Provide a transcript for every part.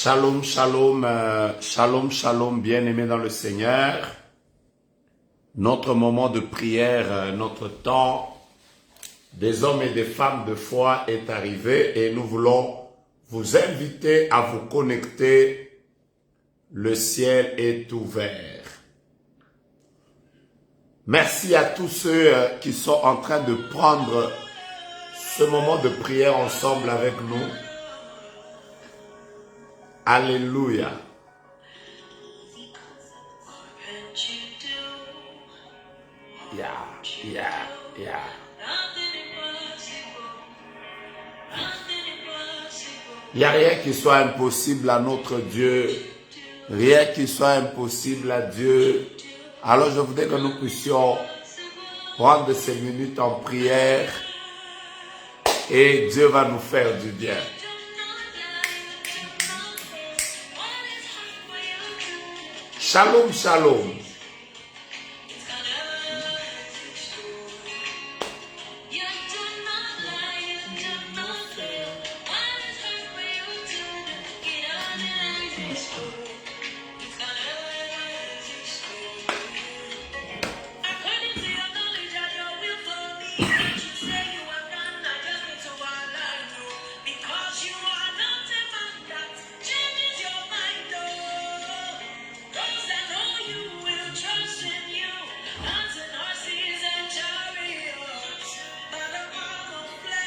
Shalom, shalom, shalom, shalom, bien-aimés dans le Seigneur. Notre moment de prière, notre temps des hommes et des femmes de foi est arrivé et nous voulons vous inviter à vous connecter. Le ciel est ouvert. Merci à tous ceux qui sont en train de prendre ce moment de prière ensemble avec nous. Alléluia. Yeah. Il n'y a rien qui soit impossible à notre Dieu. Rien qui soit impossible à Dieu. Alors je voudrais que nous puissions prendre ces minutes en prière et Dieu va nous faire du bien. Shalom, shalom.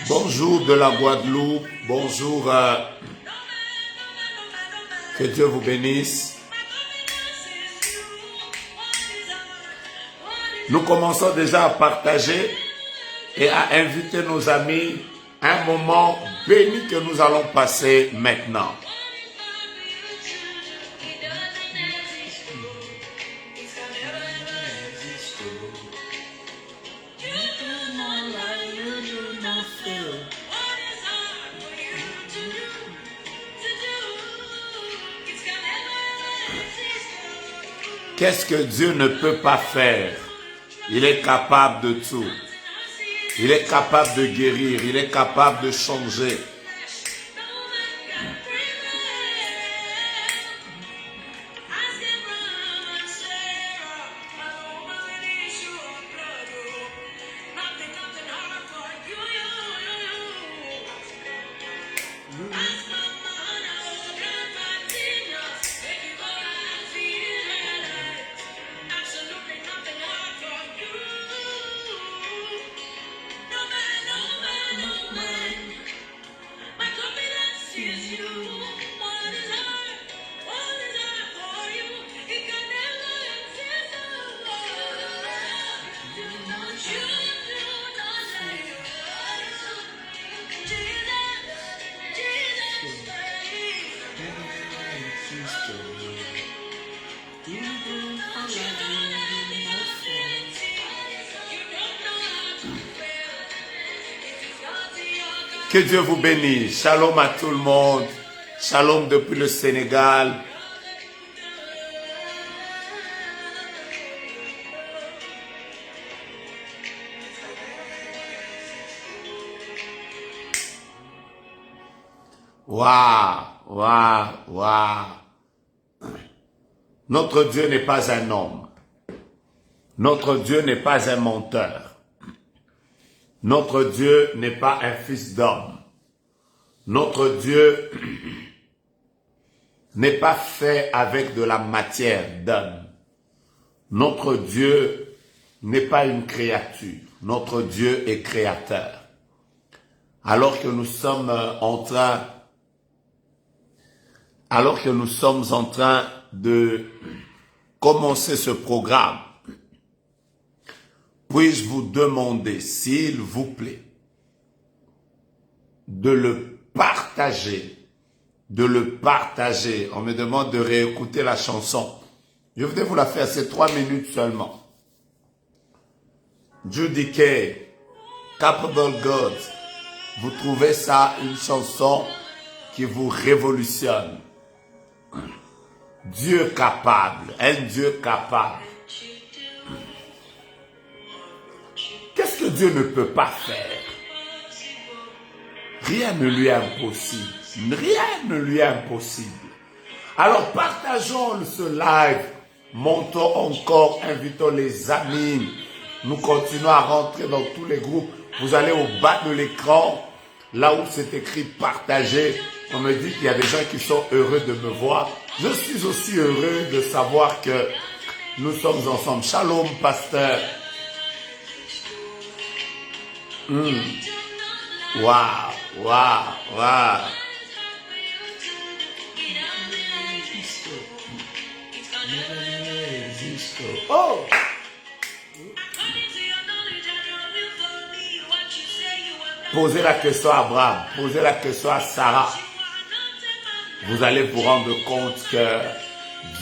Bonjour de la Guadeloupe, bonjour, que Dieu vous bénisse. Nous commençons déjà à partager et à inviter nos amis à un moment béni que nous allons passer maintenant. Qu'est-ce que Dieu ne peut pas faire? Il est capable de tout. Il est capable de guérir. Il est capable de changer. Que Dieu vous bénisse. Shalom à tout le monde. Shalom depuis le Sénégal. Waouh. Notre Dieu n'est pas un homme. Notre Dieu n'est pas un menteur. Notre Dieu n'est pas un fils d'homme. Notre Dieu n'est pas fait avec de la matière d'homme. Notre Dieu n'est pas une créature. Notre Dieu est créateur. Alors que nous sommes en train de commencer ce programme, puis-je vous demander, s'il vous plaît, de le partager. On me demande de réécouter la chanson. Je voudrais vous la faire, c'est 3 minutes seulement. Judy Kay, Capable God. Vous trouvez ça une chanson qui vous révolutionne. Dieu capable, un Dieu capable. Qu'est-ce que Dieu ne peut pas faire? Rien ne lui est impossible. Rien ne lui est impossible. Alors partageons ce live, montons encore, invitons les amis. Nous continuons à rentrer dans tous les groupes. Vous allez au bas de l'écran, là où c'est écrit partager. On me dit qu'il y a des gens qui sont heureux de me voir. Je suis aussi heureux de savoir que nous sommes ensemble. Shalom, pasteur. Waouh, waouh, waouh. Oh! Posez la question à Abraham, posez la question à Sarah. Vous allez vous rendre compte que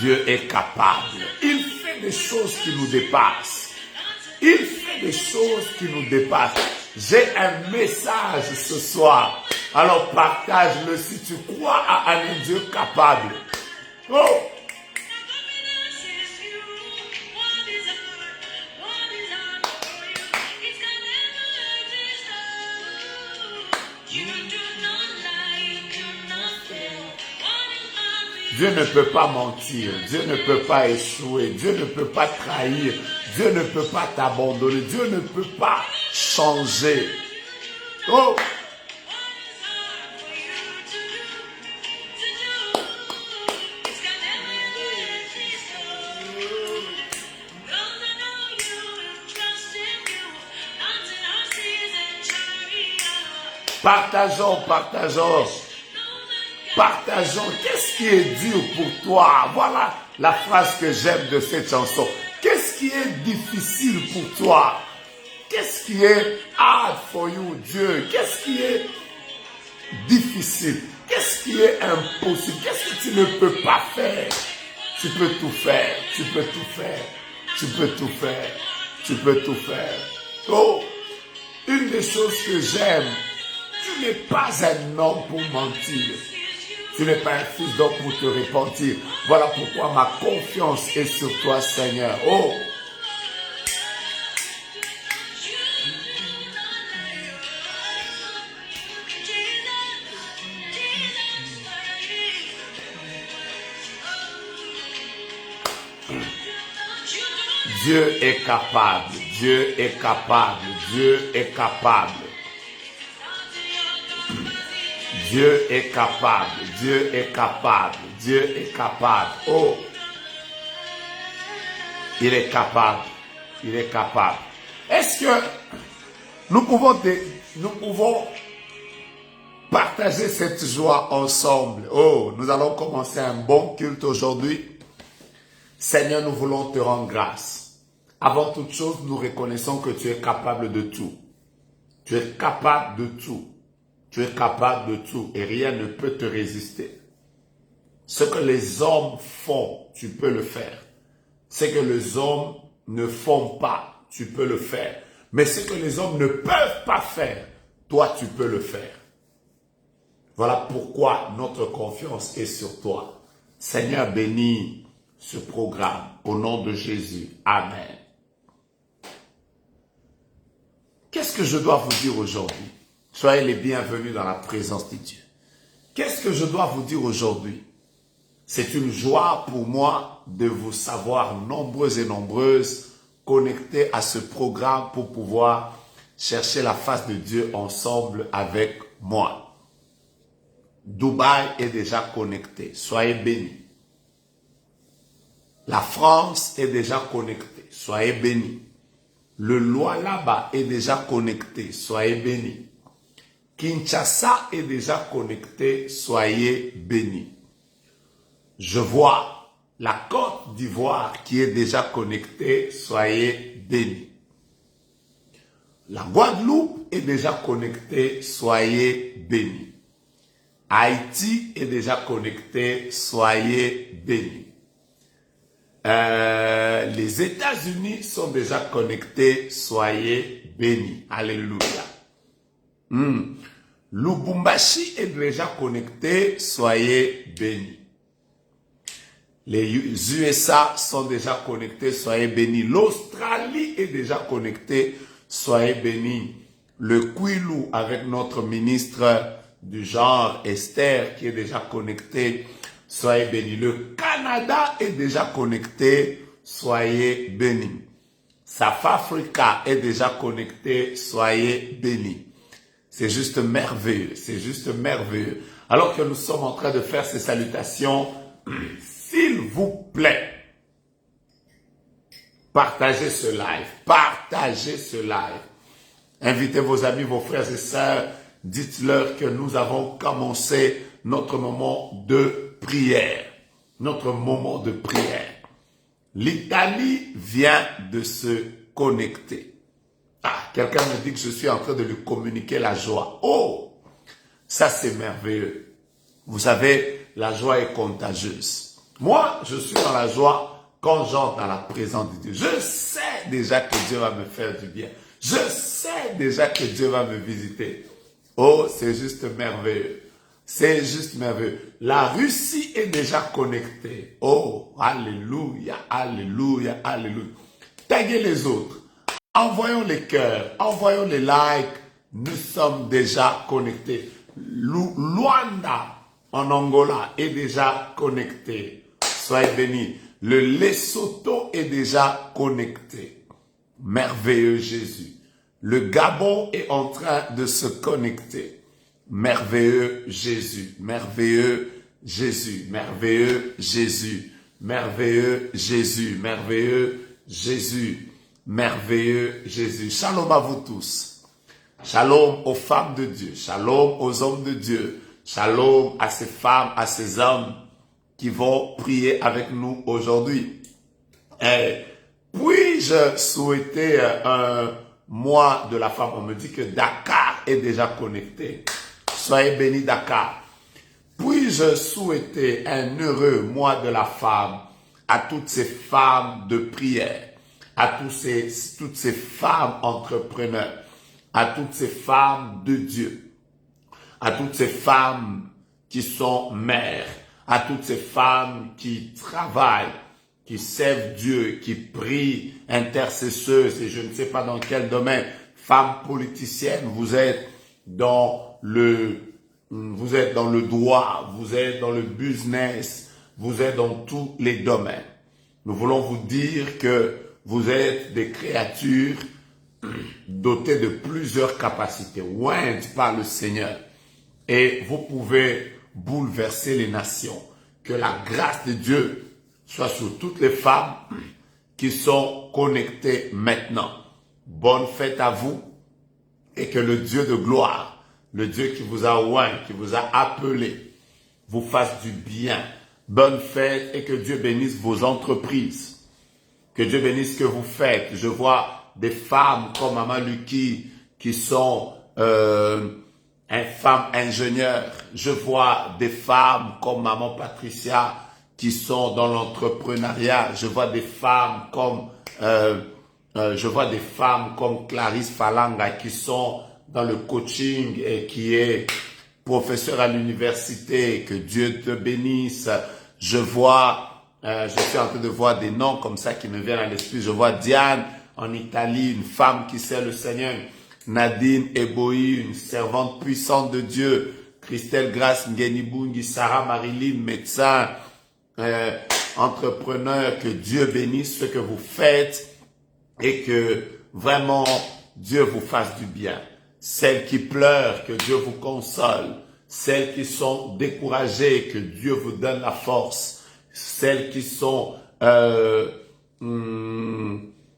Dieu est capable. Il fait des choses qui nous dépassent. Il fait des choses qui nous dépassent. J'ai un message ce soir. Alors partage-le si tu crois à un Dieu capable. Oh! Dieu ne peut pas mentir, Dieu ne peut pas échouer, Dieu ne peut pas trahir, Dieu ne peut pas t'abandonner, Dieu ne peut pas changer. Oh! Partageons, partageons. Partageons. Qu'est-ce qui est dur pour toi? Voilà la phrase que j'aime de cette chanson. Qu'est-ce qui est difficile pour toi? Qu'est-ce qui est hard for you, Dieu? Qu'est-ce qui est difficile? Qu'est-ce qui est impossible? Qu'est-ce que tu ne peux pas faire? Tu peux tout faire. Tu peux tout faire. Tu peux tout faire. Tu peux tout faire. Oh, une des choses que j'aime, tu n'es pas un homme pour mentir. Tu n'es pas un fils d'homme pour te repentir. Voilà pourquoi ma confiance est sur toi, Seigneur. Oh! Dieu est capable. Dieu est capable. Dieu est capable. Dieu est capable, Dieu est capable, Dieu est capable. Oh, il est capable, il est capable. Est-ce que nous pouvons partager cette joie ensemble? Oh, nous allons commencer un bon culte aujourd'hui. Seigneur, nous voulons te rendre grâce. Avant toute chose, nous reconnaissons que tu es capable de tout. Tu es capable de tout. Tu es capable de tout et rien ne peut te résister. Ce que les hommes font, tu peux le faire. Ce que les hommes ne font pas, tu peux le faire. Mais ce que les hommes ne peuvent pas faire, toi tu peux le faire. Voilà pourquoi notre confiance est sur toi. Seigneur, bénis ce programme au nom de Jésus. Amen. Qu'est-ce que je dois vous dire aujourd'hui? Soyez les bienvenus dans la présence de Dieu. Qu'est-ce que je dois vous dire aujourd'hui? C'est une joie pour moi de vous savoir nombreuses et nombreuses connectées à ce programme pour pouvoir chercher la face de Dieu ensemble avec moi. Dubaï est déjà connecté. Soyez bénis. La France est déjà connectée. Soyez bénis. Le Lualaba est déjà connecté. Soyez bénis. Kinshasa est déjà connecté, soyez bénis. Je vois la Côte d'Ivoire qui est déjà connectée, soyez bénis. La Guadeloupe est déjà connectée, soyez bénis. Haïti est déjà connecté, soyez bénis. Les États-Unis sont déjà connectés, soyez bénis. Alléluia. Lubumbashi est déjà connecté, soyez bénis. Les USA sont déjà connectés, soyez bénis. L'Australie est déjà connectée, soyez bénis. Le Kwilu avec notre ministre du genre Esther qui est déjà connecté, Soyez bénis. Le Canada est déjà connecté. Soyez bénis. South Africa est déjà connecté. Soyez bénis. C'est juste merveilleux. C'est juste merveilleux. Alors que nous sommes en train de faire ces salutations, s'il vous plaît, partagez ce live. Partagez ce live. Invitez vos amis, vos frères et sœurs. Dites-leur que nous avons commencé notre moment de prière. Notre moment de prière. L'Italie vient de se connecter. Ah, quelqu'un me dit que je suis en train de lui communiquer la joie. Oh, ça c'est merveilleux. Vous savez, la joie est contagieuse. Moi, je suis dans la joie quand j'entre dans la présence de Dieu. Je sais déjà que Dieu va me faire du bien. Je sais déjà que Dieu va me visiter. Oh, c'est juste merveilleux. C'est juste merveilleux. La Russie est déjà connectée. Oh, alléluia, alléluia, alléluia. Taguez les autres. Envoyons les cœurs, envoyons les likes. Nous sommes déjà connectés. Luanda, en Angola, est déjà connecté. Soyez bénis. Le Lesotho est déjà connecté. Merveilleux Jésus. Le Gabon est en train de se connecter. Merveilleux Jésus, merveilleux Jésus, merveilleux Jésus, merveilleux Jésus, merveilleux Jésus, merveilleux Jésus. Shalom à vous tous. Shalom aux femmes de Dieu. Shalom aux hommes de Dieu. Shalom à ces femmes, à ces hommes qui vont prier avec nous aujourd'hui. Puis-je souhaiter un mois de la femme? On me dit que Dakar est déjà connecté. Soyez bénis Dakar. Puis-je souhaiter un heureux mois de la femme à toutes ces femmes de prière, à toutes ces femmes entrepreneurs, à toutes ces femmes de Dieu, à toutes ces femmes qui sont mères, à toutes ces femmes qui travaillent, qui servent Dieu, qui prient, intercesseuses, et je ne sais pas dans quel domaine, femmes politiciennes, vous êtes dans le droit, vous êtes dans le business, vous êtes dans tous les domaines. Nous voulons vous dire que vous êtes des créatures dotées de plusieurs capacités, ointes par le Seigneur, et vous pouvez bouleverser les nations. Que la grâce de Dieu soit sur toutes les femmes qui sont connectées maintenant. Bonne fête à vous et que le Dieu de gloire, le Dieu qui vous a oint, qui vous a appelé, vous fasse du bien. Bonne fête et que Dieu bénisse vos entreprises. Que Dieu bénisse ce que vous faites. Je vois des femmes comme Maman Lucky qui sont femmes ingénieures. Je vois des femmes comme Maman Patricia qui sont dans l'entrepreneuriat. Je vois des femmes comme Clarisse Falanga qui sont dans le coaching et qui est professeur à l'université. Que Dieu te bénisse. Je suis en train de voir des noms comme ça qui me viennent à l'esprit. Je vois Diane en Italie, une femme qui sert le Seigneur. Nadine Eboyi, une servante puissante de Dieu. Christelle Grace Ngenibungi, Sarah Marilyn, médecin, entrepreneur. Que Dieu bénisse ce que vous faites et que vraiment Dieu vous fasse du bien. Celles qui pleurent, que Dieu vous console. Celles qui sont découragées, que Dieu vous donne la force. Celles qui sont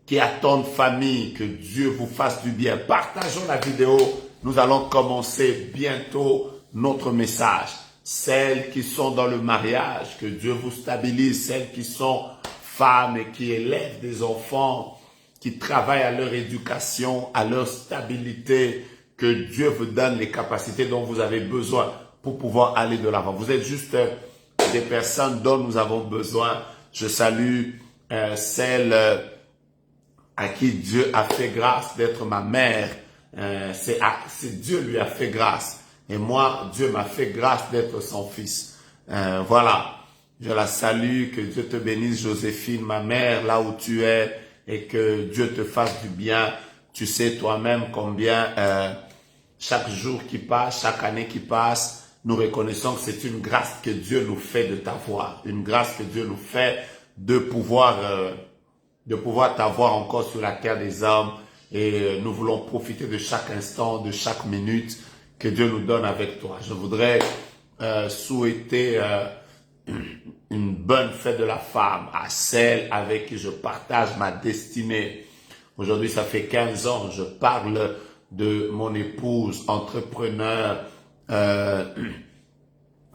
qui attendent famille, que Dieu vous fasse du bien. Partageons la vidéo. Nous allons commencer bientôt notre message. Celles qui sont dans le mariage, que Dieu vous stabilise. Celles qui sont femmes et qui élèvent des enfants, qui travaillent à leur éducation, à leur stabilité, que Dieu vous donne les capacités dont vous avez besoin pour pouvoir aller de l'avant. Vous êtes juste des personnes dont nous avons besoin. Je salue celle à qui Dieu a fait grâce d'être ma mère. C'est Dieu lui a fait grâce. Et moi, Dieu m'a fait grâce d'être son fils. Voilà. Je la salue. Que Dieu te bénisse, Joséphine, ma mère, là où tu es. Et que Dieu te fasse du bien. Tu sais toi-même combien chaque jour qui passe, chaque année qui passe, nous reconnaissons que c'est une grâce que Dieu nous fait de t'avoir, une grâce que Dieu nous fait de pouvoir t'avoir encore sur la terre des hommes. Et nous voulons profiter de chaque instant, de chaque minute que Dieu nous donne avec toi. Je voudrais souhaiter une bonne fête de la femme à celle avec qui je partage ma destinée. Aujourd'hui, ça fait 15 ans, je parle de mon épouse, entrepreneur,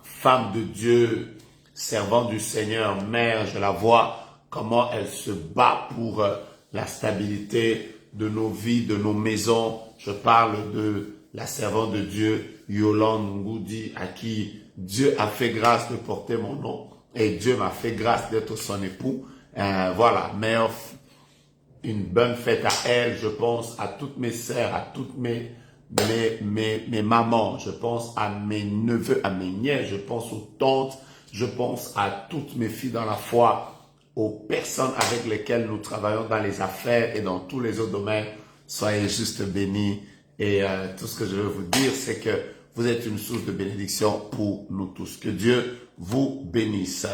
femme de Dieu, servant du Seigneur, mère. Je la vois comment elle se bat pour la stabilité de nos vies, de nos maisons. Je parle de la servante de Dieu, Yolande Ngoudi, à qui Dieu a fait grâce de porter mon nom et Dieu m'a fait grâce d'être son époux. Voilà, mais une bonne fête à elle. Je pense à toutes mes sœurs, à toutes mes mamans. Je pense à mes neveux, à mes nièces. Je pense aux tantes. Je pense à toutes mes filles dans la foi, aux personnes avec lesquelles nous travaillons dans les affaires et dans tous les autres domaines. Soyez juste bénis. Et tout ce que je veux vous dire, c'est que vous êtes une source de bénédiction pour nous tous. Que Dieu vous bénisse.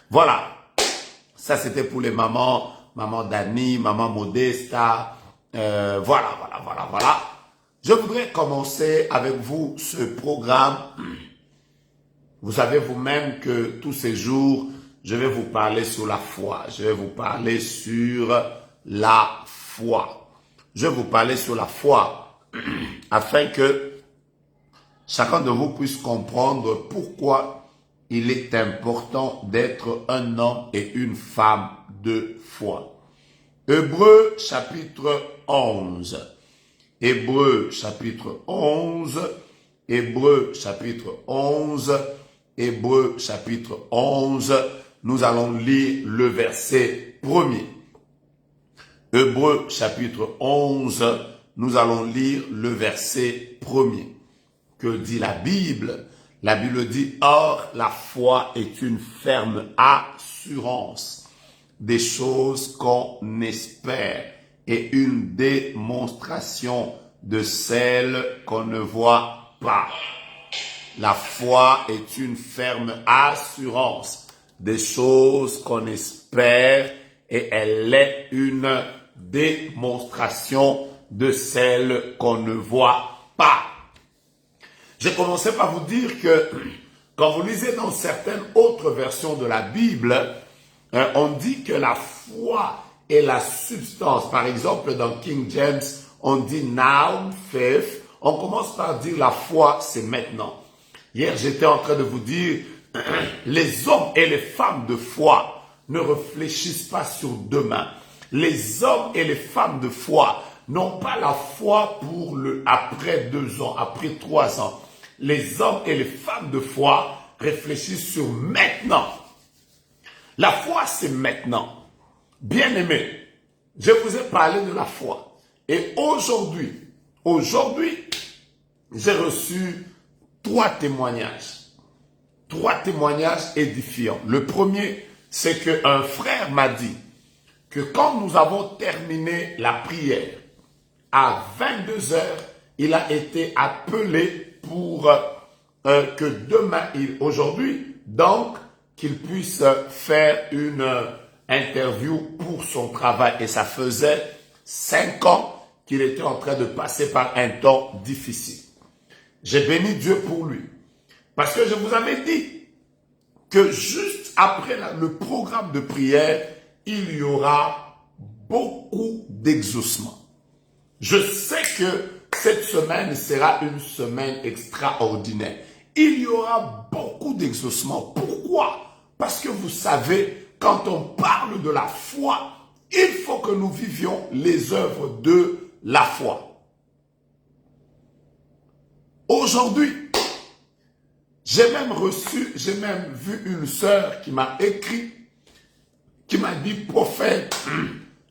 Voilà. Ça, c'était pour les mamans. Maman Dani, maman Modesta. Voilà. Je voudrais commencer avec vous ce programme. Vous savez vous-même que tous ces jours, je vais vous parler sur la foi. Je vais vous parler sur la foi. Je vais vous parler sur la foi afin que chacun de vous puisse comprendre pourquoi il est important d'être un homme et une femme de foi. Hébreux chapitre 11. Hébreux chapitre 11. Hébreux chapitre 11. Hébreux chapitre 11. Nous allons lire le verset 1er. Hébreux chapitre 11. Nous allons lire le verset 1er. Que dit la Bible? La Bible dit, or la foi est une ferme assurance des choses qu'on espère et une démonstration de celles qu'on ne voit pas. La foi est une ferme assurance des choses qu'on espère et elle est une démonstration de celles qu'on ne voit pas. J'ai commencé par vous dire que quand vous lisez dans certaines autres versions de la Bible, on dit que la foi est la substance. Par exemple, dans King James, on dit now, faith. On commence par dire la foi, c'est maintenant. Hier, j'étais en train de vous dire, les hommes et les femmes de foi ne réfléchissent pas sur demain. Les hommes et les femmes de foi n'ont pas la foi pour après 2 ans, après 3 ans. Les hommes et les femmes de foi réfléchissent sur maintenant. La foi, c'est maintenant. Bien-aimés, je vous ai parlé de la foi. Et aujourd'hui, j'ai reçu 3 témoignages. 3 témoignages édifiants. Le premier, c'est qu'un frère m'a dit que quand nous avons terminé la prière, à 22 heures, il a été appelé pour que demain, aujourd'hui, donc, qu'il puisse faire une interview pour son travail. Et ça faisait 5 ans qu'il était en train de passer par un temps difficile. J'ai béni Dieu pour lui. Parce que je vous avais dit que juste après le programme de prière, il y aura beaucoup d'exaucement. Je sais que cette semaine sera une semaine extraordinaire. Il y aura beaucoup d'exaucement. Pourquoi? Parce que vous savez, quand on parle de la foi, il faut que nous vivions les œuvres de la foi. Aujourd'hui, j'ai même vu une sœur qui m'a écrit, qui m'a dit, prophète,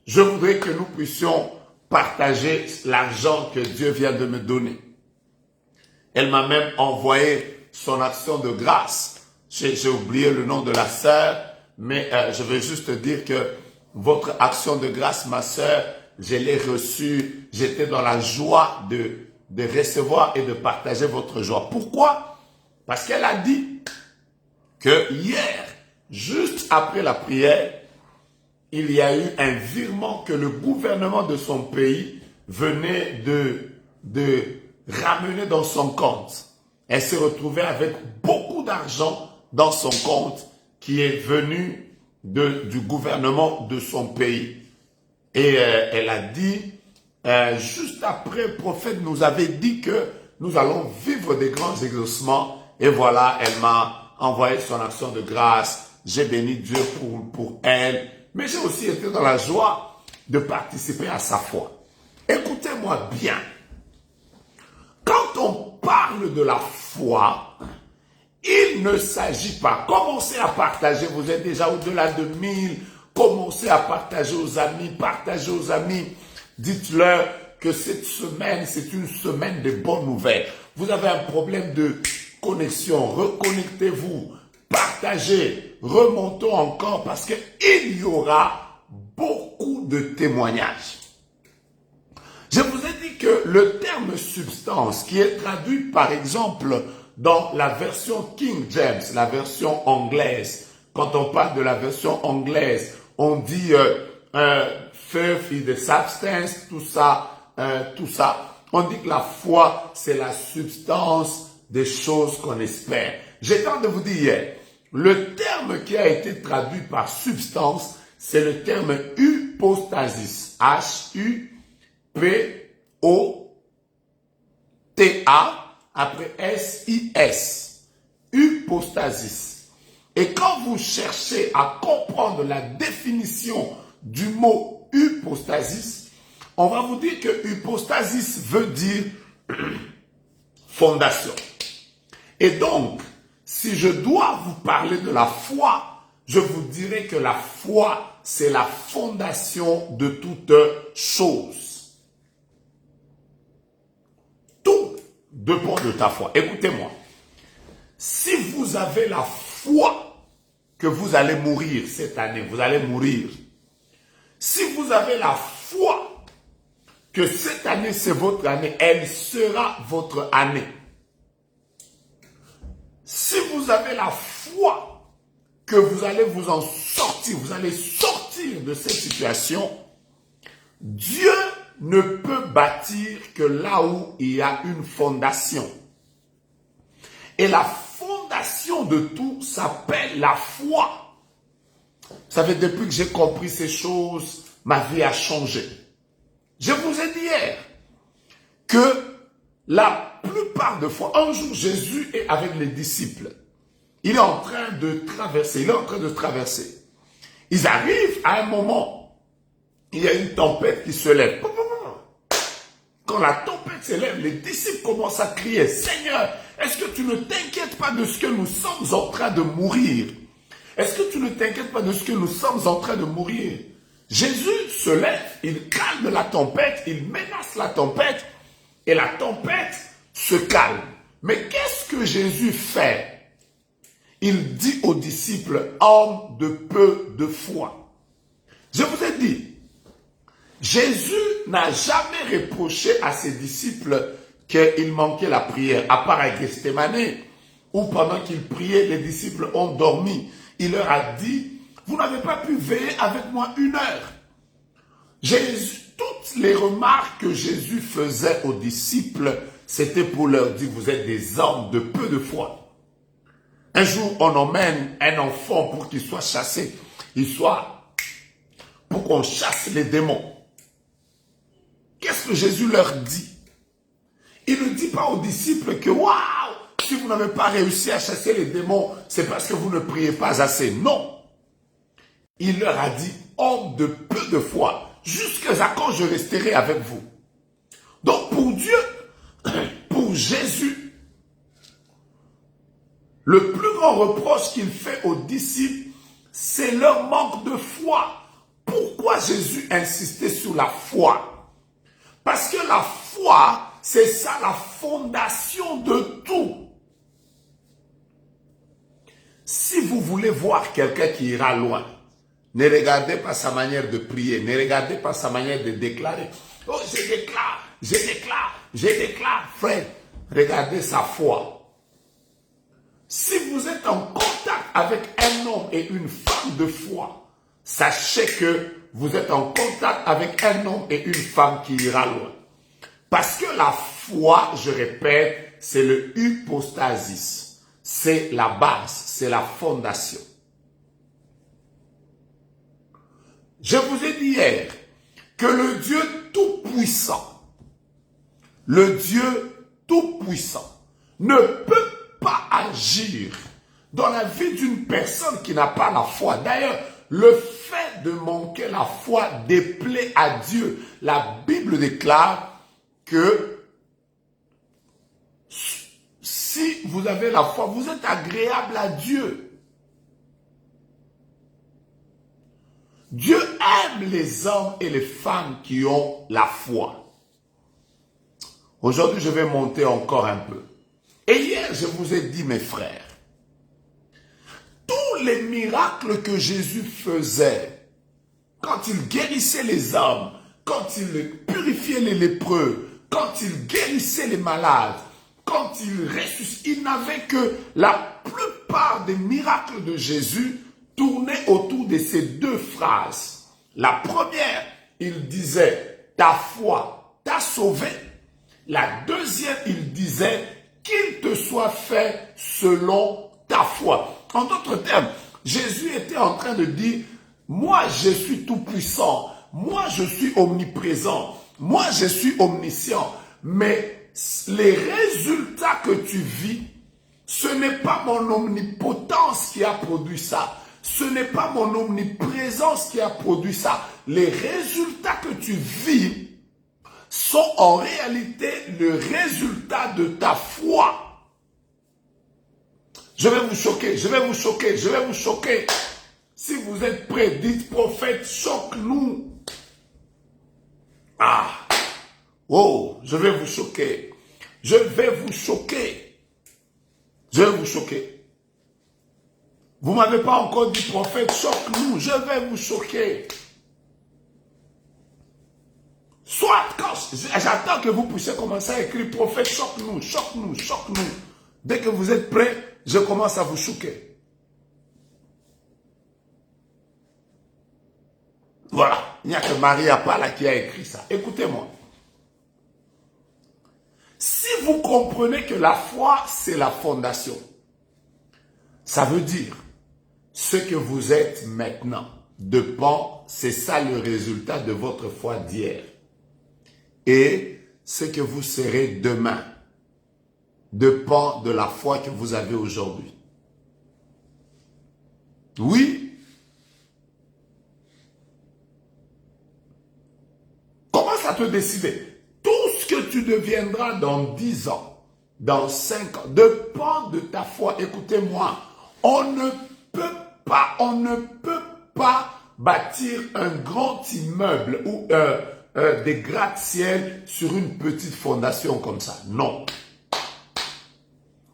je voudrais que nous puissions partager l'argent que Dieu vient de me donner. Elle m'a même envoyé son action de grâce. J'ai oublié le nom de la sœur, mais je veux juste dire que votre action de grâce, ma sœur, je l'ai reçue. J'étais dans la joie de recevoir et de partager votre joie. Pourquoi? Parce qu'elle a dit que hier, juste après la prière, il y a eu un virement que le gouvernement de son pays venait de ramener dans son compte. Elle s'est retrouvée avec beaucoup d'argent dans son compte qui est venu du gouvernement de son pays. Et elle a dit, juste après, le prophète nous avait dit que nous allons vivre des grands exaucements. Et voilà, elle m'a envoyé son action de grâce. J'ai béni Dieu pour elle. Mais j'ai aussi été dans la joie de participer à sa foi. Écoutez-moi bien. Quand on parle de la foi, il ne s'agit pas. Commencez à partager. Vous êtes déjà au-delà de 1000. Commencez à partager aux amis. Partagez aux amis. Dites-leur que cette semaine, c'est une semaine de bonnes nouvelles. Vous avez un problème de connexion. Reconnectez-vous. Partagez. Remontons encore parce qu'il y aura beaucoup de témoignages. Je vous ai dit que le terme substance, qui est traduit par exemple dans la version King James, la version anglaise, quand on parle de la version anglaise, on dit faith is the substance, tout ça. On dit que la foi, c'est la substance des choses qu'on espère. J'ai tenté de vous dire, le terme qui a été traduit par substance, c'est le terme hypostasis. H-U-P-O-T-A, après S-I-S. Hypostasis. Et quand vous cherchez à comprendre la définition du mot hypostasis, on va vous dire que hypostasis veut dire fondation. Et donc, si je dois vous parler de la foi, je vous dirais que la foi, c'est la fondation de toute chose. Tout dépend de ta foi. Écoutez-moi. Si vous avez la foi que vous allez mourir cette année, vous allez mourir. Si vous avez la foi que cette année, c'est votre année, elle sera votre année. Si vous avez la foi que vous allez vous en sortir, vous allez sortir de cette situation, Dieu ne peut bâtir que là où il y a une fondation. Et la fondation de tout s'appelle la foi. Vous savez, depuis que j'ai compris ces choses, ma vie a changé. Je vous ai dit hier que la plupart de fois, un jour, Jésus est avec les disciples. Il est en train de traverser. Ils arrivent à un moment, il y a une tempête qui se lève. Quand la tempête se lève, les disciples commencent à crier, « Seigneur, est-ce que tu ne t'inquiètes pas de ce que nous sommes en train de mourir? Est-ce que tu ne t'inquiètes pas de ce que nous sommes en train de mourir ?» Jésus se lève, il calme la tempête, il menace la tempête, et la tempête se calme. Mais qu'est-ce que Jésus fait? Il dit aux disciples, hommes de peu de foi. Je vous ai dit, Jésus n'a jamais reproché à ses disciples qu'il manquait la prière, à part à Gethsémane, où pendant qu'il priait, les disciples ont dormi. Il leur a dit, vous n'avez pas pu veiller avec moi 1 heure. Toutes les remarques que Jésus faisait aux disciples, c'était pour leur dire, vous êtes des hommes de peu de foi. Un jour, on emmène un enfant pour qu'il soit chassé. Pour qu'on chasse les démons. Qu'est-ce que Jésus leur dit? Il ne dit pas aux disciples que, waouh, si vous n'avez pas réussi à chasser les démons, c'est parce que vous ne priez pas assez. Non. Il leur a dit, homme de peu de foi, jusqu'à quand je resterai avec vous. Donc pour Dieu, pour Jésus, le plus grand reproche qu'il fait aux disciples, c'est leur manque de foi. Pourquoi Jésus insistait sur la foi? Parce que la foi, c'est ça la fondation de tout. Si vous voulez voir quelqu'un qui ira loin, ne regardez pas sa manière de prier, ne regardez pas sa manière de déclarer. Oh, je déclare, frère. Regardez sa foi. Si vous êtes en contact avec un homme et une femme de foi, sachez que vous êtes en contact avec un homme et une femme qui ira loin. Parce que la foi, je répète, c'est le hypostasis. C'est la base, c'est la fondation. Je vous ai dit hier que le Dieu tout-puissant, le Dieu tout-puissant ne peut pas agir dans la vie d'une personne qui n'a pas la foi. D'ailleurs, le fait de manquer la foi déplaît à Dieu. La Bible déclare que si vous avez la foi, vous êtes agréable à Dieu. Dieu aime les hommes et les femmes qui ont la foi. Aujourd'hui, je vais monter encore un peu. Et hier, je vous ai dit, mes frères, tous les miracles que Jésus faisait, quand il guérissait les hommes, quand il purifiait les lépreux, quand il guérissait les malades, quand il ressuscitait, il n'avait que la plupart des miracles de Jésus tournaient autour de ces deux phrases. La première, il disait, ta foi t'a sauvé. La deuxième, il disait, qu'il te soit fait selon ta foi. En d'autres termes, Jésus était en train de dire, moi je suis tout puissant, moi je suis omniprésent, moi je suis omniscient, mais les résultats que tu vis, ce n'est pas mon omnipotence qui a produit ça, ce n'est pas mon omniprésence qui a produit ça. Les résultats que tu vis sont en réalité le résultat de ta foi. Je vais vous choquer, je vais vous choquer, je vais vous choquer. Si vous êtes prêts, dites prophète, choque-nous. Ah, oh, je vais vous choquer. Je vais vous choquer. Je vais vous choquer. Vous ne m'avez pas encore dit prophète, choque-nous. Je vais vous choquer. Soit quand j'attends que vous puissiez commencer à écrire prophète, choque-nous, choque-nous, choque-nous. Dès que vous êtes prêts, je commence à vous choquer. Voilà, il n'y a que Maria Pala qui a écrit ça. Écoutez-moi. Si vous comprenez que la foi, c'est la fondation, ça veut dire ce que vous êtes maintenant dépend, c'est ça le résultat de votre foi d'hier. Et ce que vous serez demain dépend de la foi que vous avez aujourd'hui. Oui. Commence à te décider. Tout ce que tu deviendras dans 10 ans, dans 5 ans, dépend de ta foi. Écoutez-moi, on ne peut pas bâtir un grand immeuble ou des gratte-ciel sur une petite fondation comme ça. Non.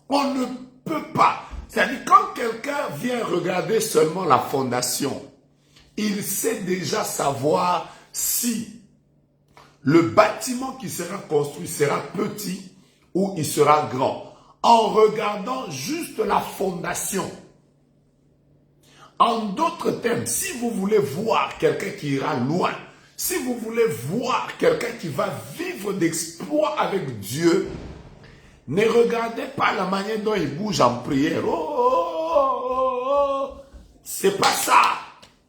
On ne peut pas. C'est-à-dire, quand quelqu'un vient regarder seulement la fondation, il sait déjà savoir si le bâtiment qui sera construit sera petit ou il sera grand. En regardant juste la fondation. En d'autres termes, si vous voulez voir quelqu'un qui ira loin, si vous voulez voir quelqu'un qui va vivre d'exploits avec Dieu, ne regardez pas la manière dont il bouge en prière. Oh. C'est pas ça.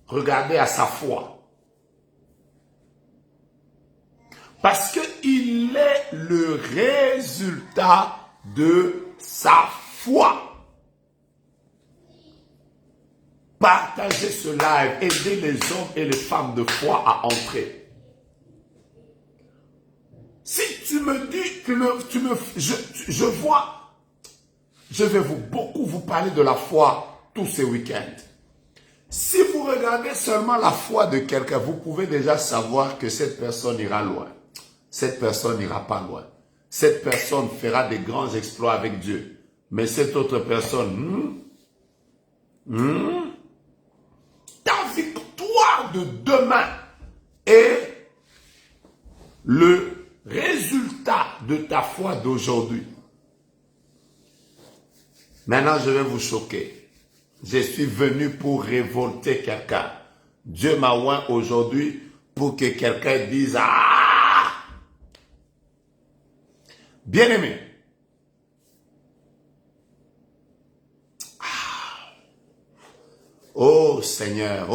Regardez à sa foi. Parce qu'il est le résultat de sa foi. Partagez ce live, aidez les hommes et les femmes de foi à entrer. Si tu me dis, je vois, je vais beaucoup vous parler de la foi tous ces week-ends. Si vous regardez seulement la foi de quelqu'un, vous pouvez déjà savoir que cette personne ira loin. Cette personne n'ira pas loin. Cette personne fera des grands exploits avec Dieu. Mais cette autre personne, ta victoire de demain est le résultat de ta foi d'aujourd'hui. Maintenant, je vais vous choquer. Je suis venu pour révolter quelqu'un. Dieu m'a oint aujourd'hui pour que quelqu'un dise « Ah !» Bien-aimé, oh Seigneur,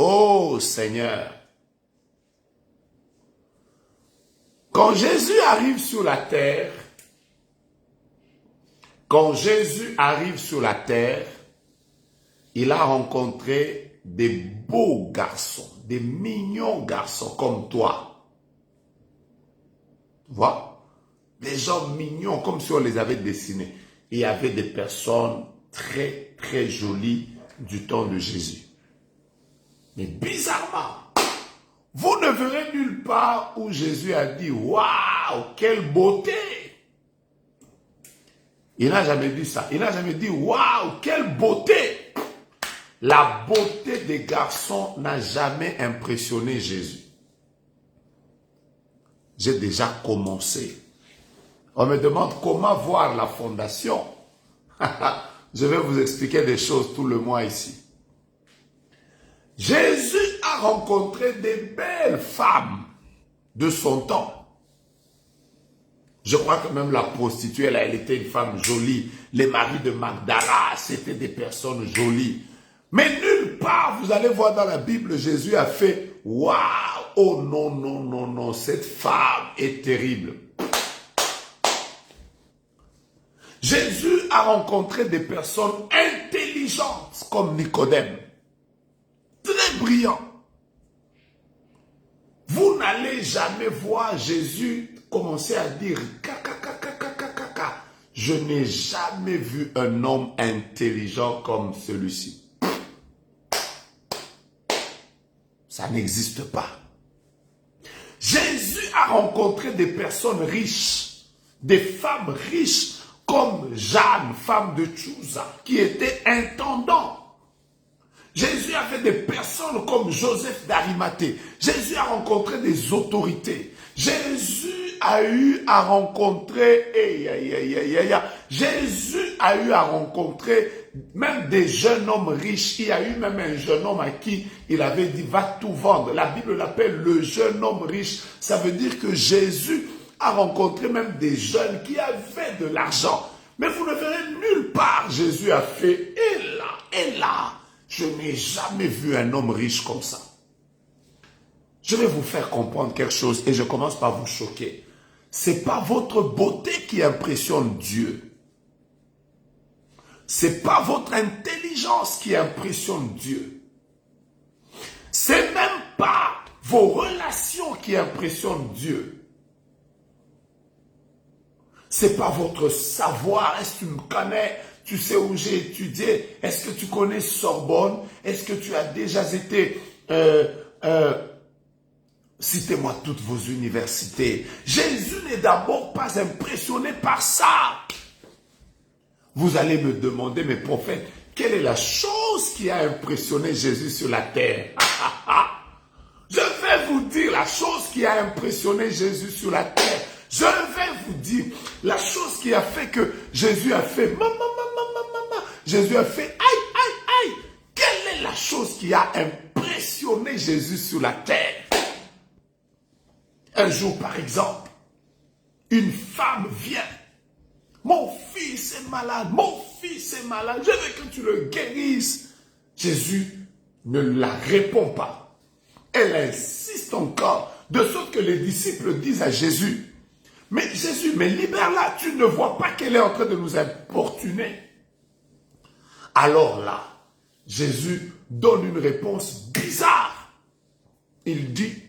quand Jésus arrive sur la terre, il a rencontré des beaux garçons, des mignons garçons comme toi. Tu vois? Des gens mignons, comme si on les avait dessinés. Il y avait des personnes très, très jolies du temps de Jésus. Mais bizarrement, vous ne verrez nulle part où Jésus a dit « Waouh, quelle beauté !» Il n'a jamais dit ça. Il n'a jamais dit « Waouh, quelle beauté !» La beauté des garçons n'a jamais impressionné Jésus. J'ai déjà commencé. On me demande comment voir la fondation. Je vais vous expliquer des choses tout le mois ici. Jésus a rencontré des belles femmes de son temps. Je crois que même la prostituée, elle était une femme jolie. Les maris de Magdala, c'était des personnes jolies. Mais nulle part, vous allez voir dans la Bible, Jésus a fait « Waouh, oh non, non, non, non, cette femme est terrible. » Jésus a rencontré des personnes intelligentes comme Nicodème. Très brillant. Vous n'allez jamais voir Jésus commencer à dire caca. Je n'ai jamais vu un homme intelligent comme celui-ci. Ça n'existe pas. Jésus a rencontré des personnes riches, des femmes riches comme Jeanne, femme de Tchouza, qui était intendant. Jésus a fait des personnes comme Joseph d'Arimathée. Jésus a rencontré des autorités. Jésus a eu à rencontrer, Jésus a eu à rencontrer même des jeunes hommes riches. Il y a eu même un jeune homme à qui il avait dit, va tout vendre. La Bible l'appelle le jeune homme riche. Ça veut dire que Jésus a rencontré même des jeunes qui avaient de l'argent. Mais vous ne verrez nulle part Jésus a fait, et là. Je n'ai jamais vu un homme riche comme ça. Je vais vous faire comprendre quelque chose et je commence par vous choquer. Ce n'est pas votre beauté qui impressionne Dieu. Ce n'est pas votre intelligence qui impressionne Dieu. Ce n'est même pas vos relations qui impressionnent Dieu. Ce n'est pas votre savoir. Est-ce que tu me connais? Tu sais où j'ai étudié? Est-ce que tu connais Sorbonne? Est-ce que tu as déjà été... citez-moi toutes vos universités. Jésus n'est d'abord pas impressionné par ça. Vous allez me demander, mes prophètes, quelle est la chose qui a impressionné Jésus sur la terre? Je vais vous dire la chose qui a impressionné Jésus sur la terre. Je vais vous dire la chose qui a fait que Jésus a fait Jésus a fait aïe. Quelle est la chose qui a impressionné Jésus sur la terre? Un jour, par exemple, une femme vient. Mon fils est malade, je veux que tu le guérisses. Jésus ne la répond pas. Elle insiste encore, de sorte que les disciples disent à Jésus, mais Jésus, mais libère-la, tu ne vois pas qu'elle est en train de nous importuner. Alors là, Jésus donne une réponse bizarre. Il dit,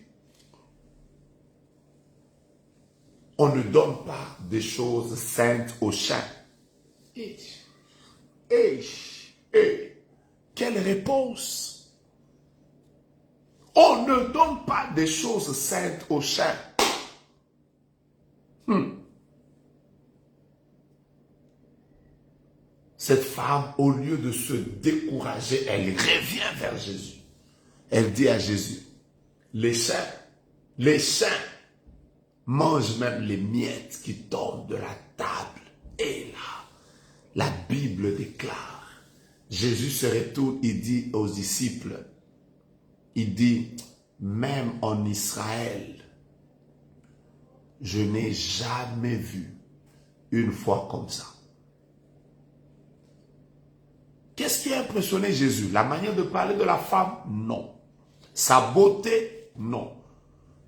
on ne donne pas des choses saintes aux chiens. Quelle réponse? On ne donne pas des choses saintes aux chiens. Cette femme, au lieu de se décourager, elle revient vers Jésus. Elle dit à Jésus, les chiens mangent même les miettes qui tombent de la table. Et là, la Bible déclare Jésus se retourne, il dit aux disciples, il dit, même en Israël, je n'ai jamais vu une foi comme ça. Qu'est-ce qui a impressionné Jésus? La manière de parler de la femme? Non. Sa beauté? Non.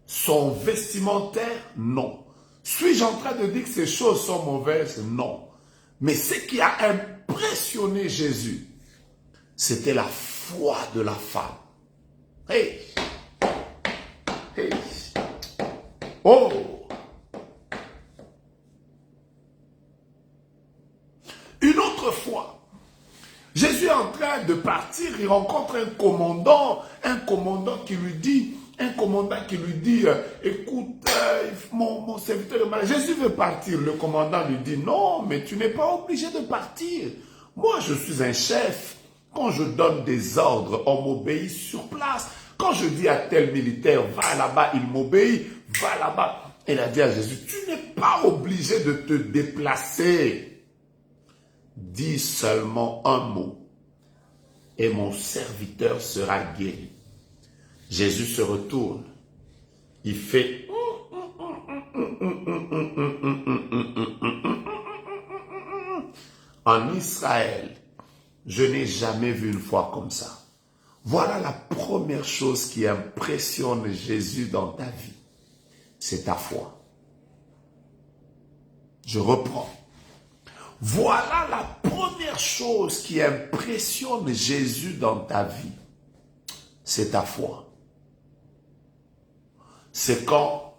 Son vestimentaire? Non. Suis-je en train de dire que ces choses sont mauvaises? Non. Mais ce qui a impressionné Jésus, c'était la foi de la femme. Hey! Hey! Oh! Une autre fois, Jésus est en train de partir, il rencontre un commandant qui lui dit, écoute, mon serviteur est malade. Jésus veut partir. Le commandant lui dit, non, mais tu n'es pas obligé de partir. Moi, je suis un chef. Quand je donne des ordres, on m'obéit sur place. Quand je dis à tel militaire, va là-bas, il m'obéit, va là-bas. Il a dit à Jésus, tu n'es pas obligé de te déplacer. Dis seulement un mot et mon serviteur sera guéri. Jésus se retourne. Il fait en Israël, je n'ai jamais vu une foi comme ça. Voilà la première chose qui impressionne Jésus dans ta vie. C'est ta foi. Je reprends. Voilà la première chose qui impressionne Jésus dans ta vie. C'est ta foi. C'est quand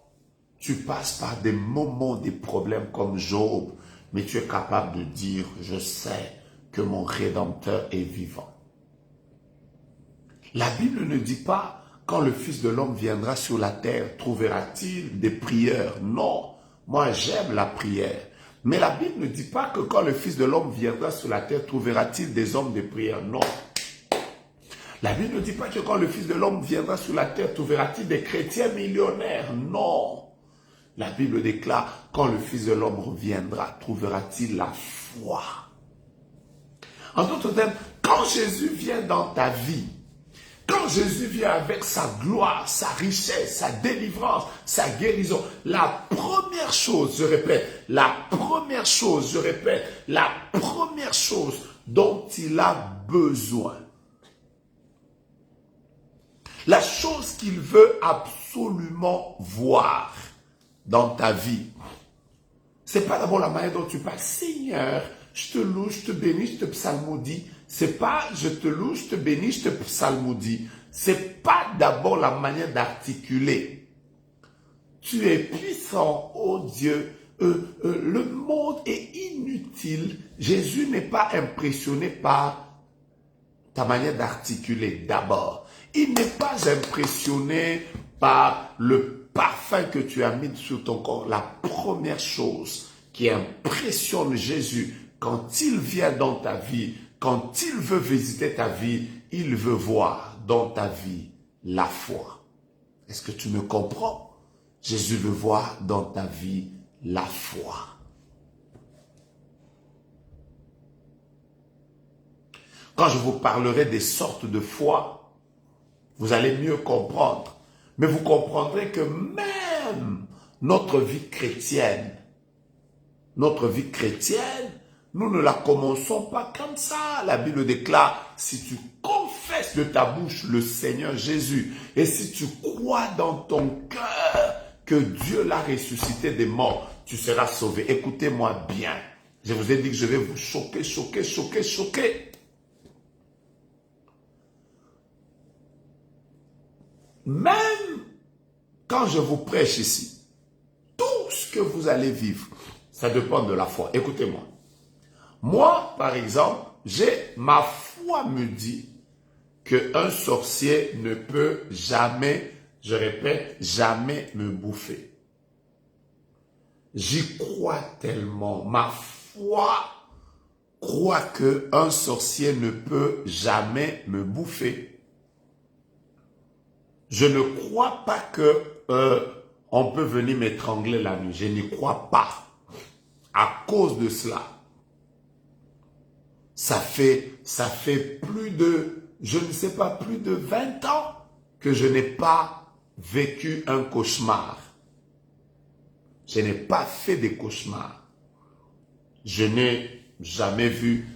tu passes par des moments, des problèmes comme Job, mais tu es capable de dire, je sais que mon Rédempteur est vivant. La Bible ne dit pas, quand le Fils de l'homme viendra sur la terre, trouvera-t-il des prieurs? Non, moi j'aime la prière. Mais la Bible ne dit pas que quand le Fils de l'homme viendra sur la terre, trouvera-t-il des hommes de prière? Non. La Bible ne dit pas que quand le Fils de l'homme viendra sur la terre, trouvera-t-il des chrétiens millionnaires? Non. La Bible déclare, quand le Fils de l'homme reviendra, trouvera-t-il la foi? En d'autres termes, quand Jésus vient dans ta vie, quand Jésus vient avec sa gloire, sa richesse, sa délivrance, sa guérison, la première chose, je répète, la première chose dont il a besoin, la chose qu'il veut absolument voir dans ta vie, c'est pas d'abord la manière dont tu parles. Seigneur, je te loue, je te bénis, je te psalmodie. C'est pas je te loue, je te bénis, je te psalmodie. C'est pas d'abord la manière d'articuler. Tu es puissant, oh Dieu. Le monde est inutile. Jésus n'est pas impressionné par ta manière d'articuler d'abord. Il n'est pas impressionné par le parfum que tu as mis sur ton corps. La première chose qui impressionne Jésus quand il vient dans ta vie, quand il veut visiter ta vie, il veut voir dans ta vie la foi. Est-ce que tu me comprends? Jésus veut voir dans ta vie la foi. Quand je vous parlerai des sortes de foi, vous allez mieux comprendre. Mais vous comprendrez que même notre vie chrétienne, nous ne la commençons pas comme ça. La Bible déclare, si tu confesses de ta bouche le Seigneur Jésus, et si tu crois dans ton cœur que Dieu l'a ressuscité des morts, tu seras sauvé. Écoutez-moi bien. Je vous ai dit que je vais vous choquer. Même quand je vous prêche ici, tout ce que vous allez vivre, ça dépend de la foi. Écoutez-moi. Moi, par exemple, ma foi me dit qu'un sorcier ne peut jamais, je répète, jamais me bouffer. J'y crois tellement. Ma foi croit qu'un sorcier ne peut jamais me bouffer. Je ne crois pas que on peut venir m'étrangler la nuit. Je n'y crois pas. À cause de cela, ça fait ça fait plus de, je ne sais pas, plus de 20 ans que je n'ai pas vécu un cauchemar. Je n'ai pas fait des cauchemars. Je n'ai jamais vu,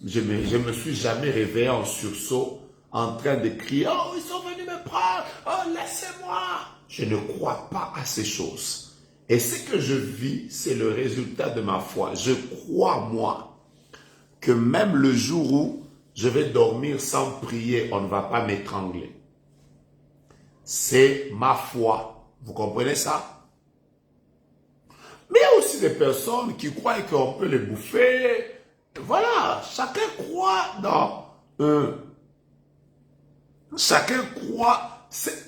je me suis jamais réveillé en sursaut en train de crier « Oh, ils sont venus me prendre! Oh, laissez-moi » Je ne crois pas à ces choses. Et ce que je vis, c'est le résultat de ma foi. Je crois, moi, que même le jour où je vais dormir sans prier, on ne va pas m'étrangler. C'est ma foi. Vous comprenez ça? Mais il y a aussi des personnes qui croient qu'on peut les bouffer. Voilà, chacun croit dans...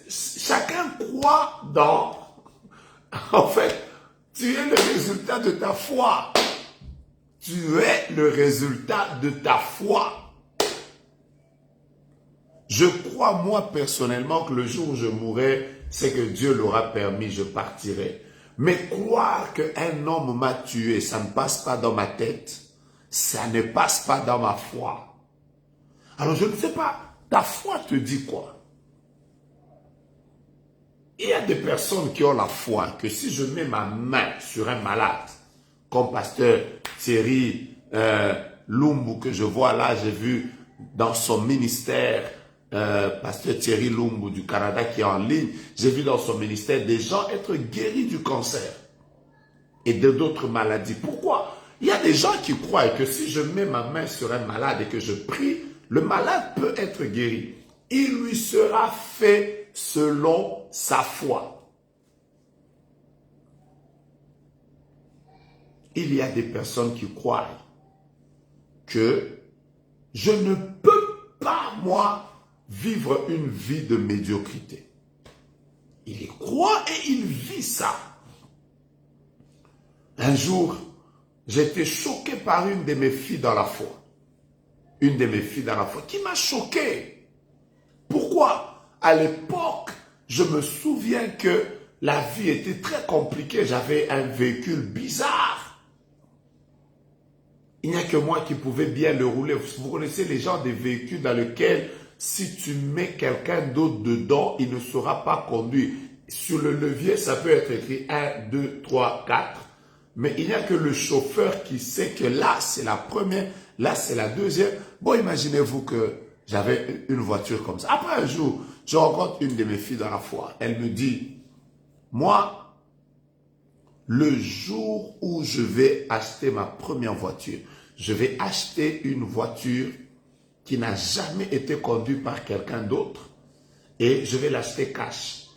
chacun croit dans... En fait, tu es le résultat de ta foi. Tu es le résultat de ta foi. Je crois, moi, personnellement, que le jour où je mourrai, c'est que Dieu l'aura permis, je partirai. Mais croire qu'un homme m'a tué, ça ne passe pas dans ma tête. Ça ne passe pas dans ma foi. Alors, je ne sais pas, ta foi te dit quoi? Il y a des personnes qui ont la foi que si je mets ma main sur un malade, comme pasteur Thierry Lumbu que je vois là, j'ai vu dans son ministère, pasteur Thierry Lumbu du Canada qui est en ligne, j'ai vu dans son ministère des gens être guéris du cancer et d'autres maladies. Pourquoi? Il y a des gens qui croient que si je mets ma main sur un malade et que je prie, le malade peut être guéri. Il lui sera fait selon sa foi. Il y a des personnes qui croient que je ne peux pas, moi, vivre une vie de médiocrité. Il y croit et il vit ça. Un jour, j'étais choqué par une de mes filles dans la foi. Une de mes filles dans la foi qui m'a choqué. Pourquoi? À l'époque, je me souviens que la vie était très compliquée. J'avais un véhicule bizarre. Il n'y a que moi qui pouvais bien le rouler. Vous connaissez les gens des véhicules dans lesquels, si tu mets quelqu'un d'autre dedans, il ne saura pas conduire. Sur le levier, ça peut être écrit 1, 2, 3, 4. Mais il n'y a que le chauffeur qui sait que là, c'est la première, là, c'est la deuxième. Bon, imaginez-vous que j'avais une voiture comme ça. Après un jour, je rencontre une de mes filles dans la foi. Elle me dit, moi, le jour où je vais acheter ma première voiture, je vais acheter une voiture qui n'a jamais été conduite par quelqu'un d'autre et je vais l'acheter cash.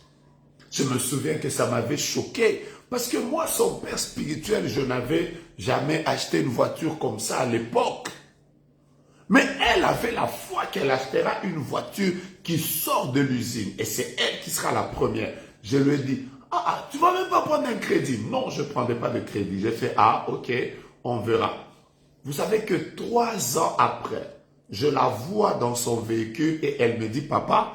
Je me souviens que ça m'avait choqué parce que moi, son père spirituel, je n'avais jamais acheté une voiture comme ça à l'époque. Mais elle avait la foi qu'elle achètera une voiture qui sort de l'usine. Et c'est elle qui sera la première. Je lui ai dit, tu ne vas même pas prendre un crédit. Non, je ne prendrai pas de crédit. J'ai fait, ok, on verra. Vous savez que 3 ans après, je la vois dans son véhicule et elle me dit, papa,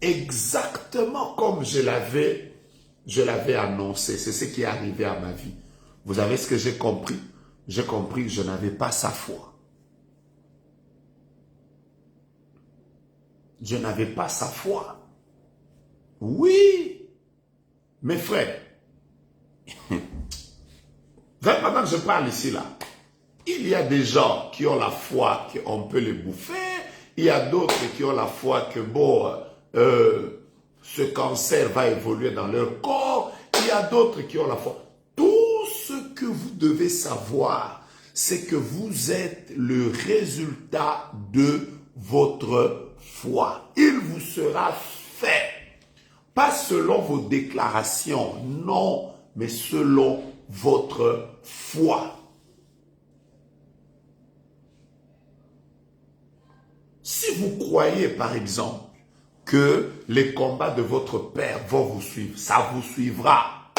exactement comme je l'avais annoncé. C'est ce qui est arrivé à ma vie. Vous savez ce que j'ai compris? J'ai compris que je n'avais pas sa foi. Je n'avais pas sa foi. Oui, mes frères. Pendant que je parle ici, là, il y a des gens qui ont la foi qu'on peut les bouffer. Il y a d'autres qui ont la foi que, bon, ce cancer va évoluer dans leur corps. Il y a d'autres qui ont la foi. Tout ce que vous devez savoir, c'est que vous êtes le résultat de votre foi. Il vous sera fait, pas selon vos déclarations, non, mais selon votre foi. Si vous croyez, par exemple, que les combats de votre père vont vous suivre, ça vous suivra.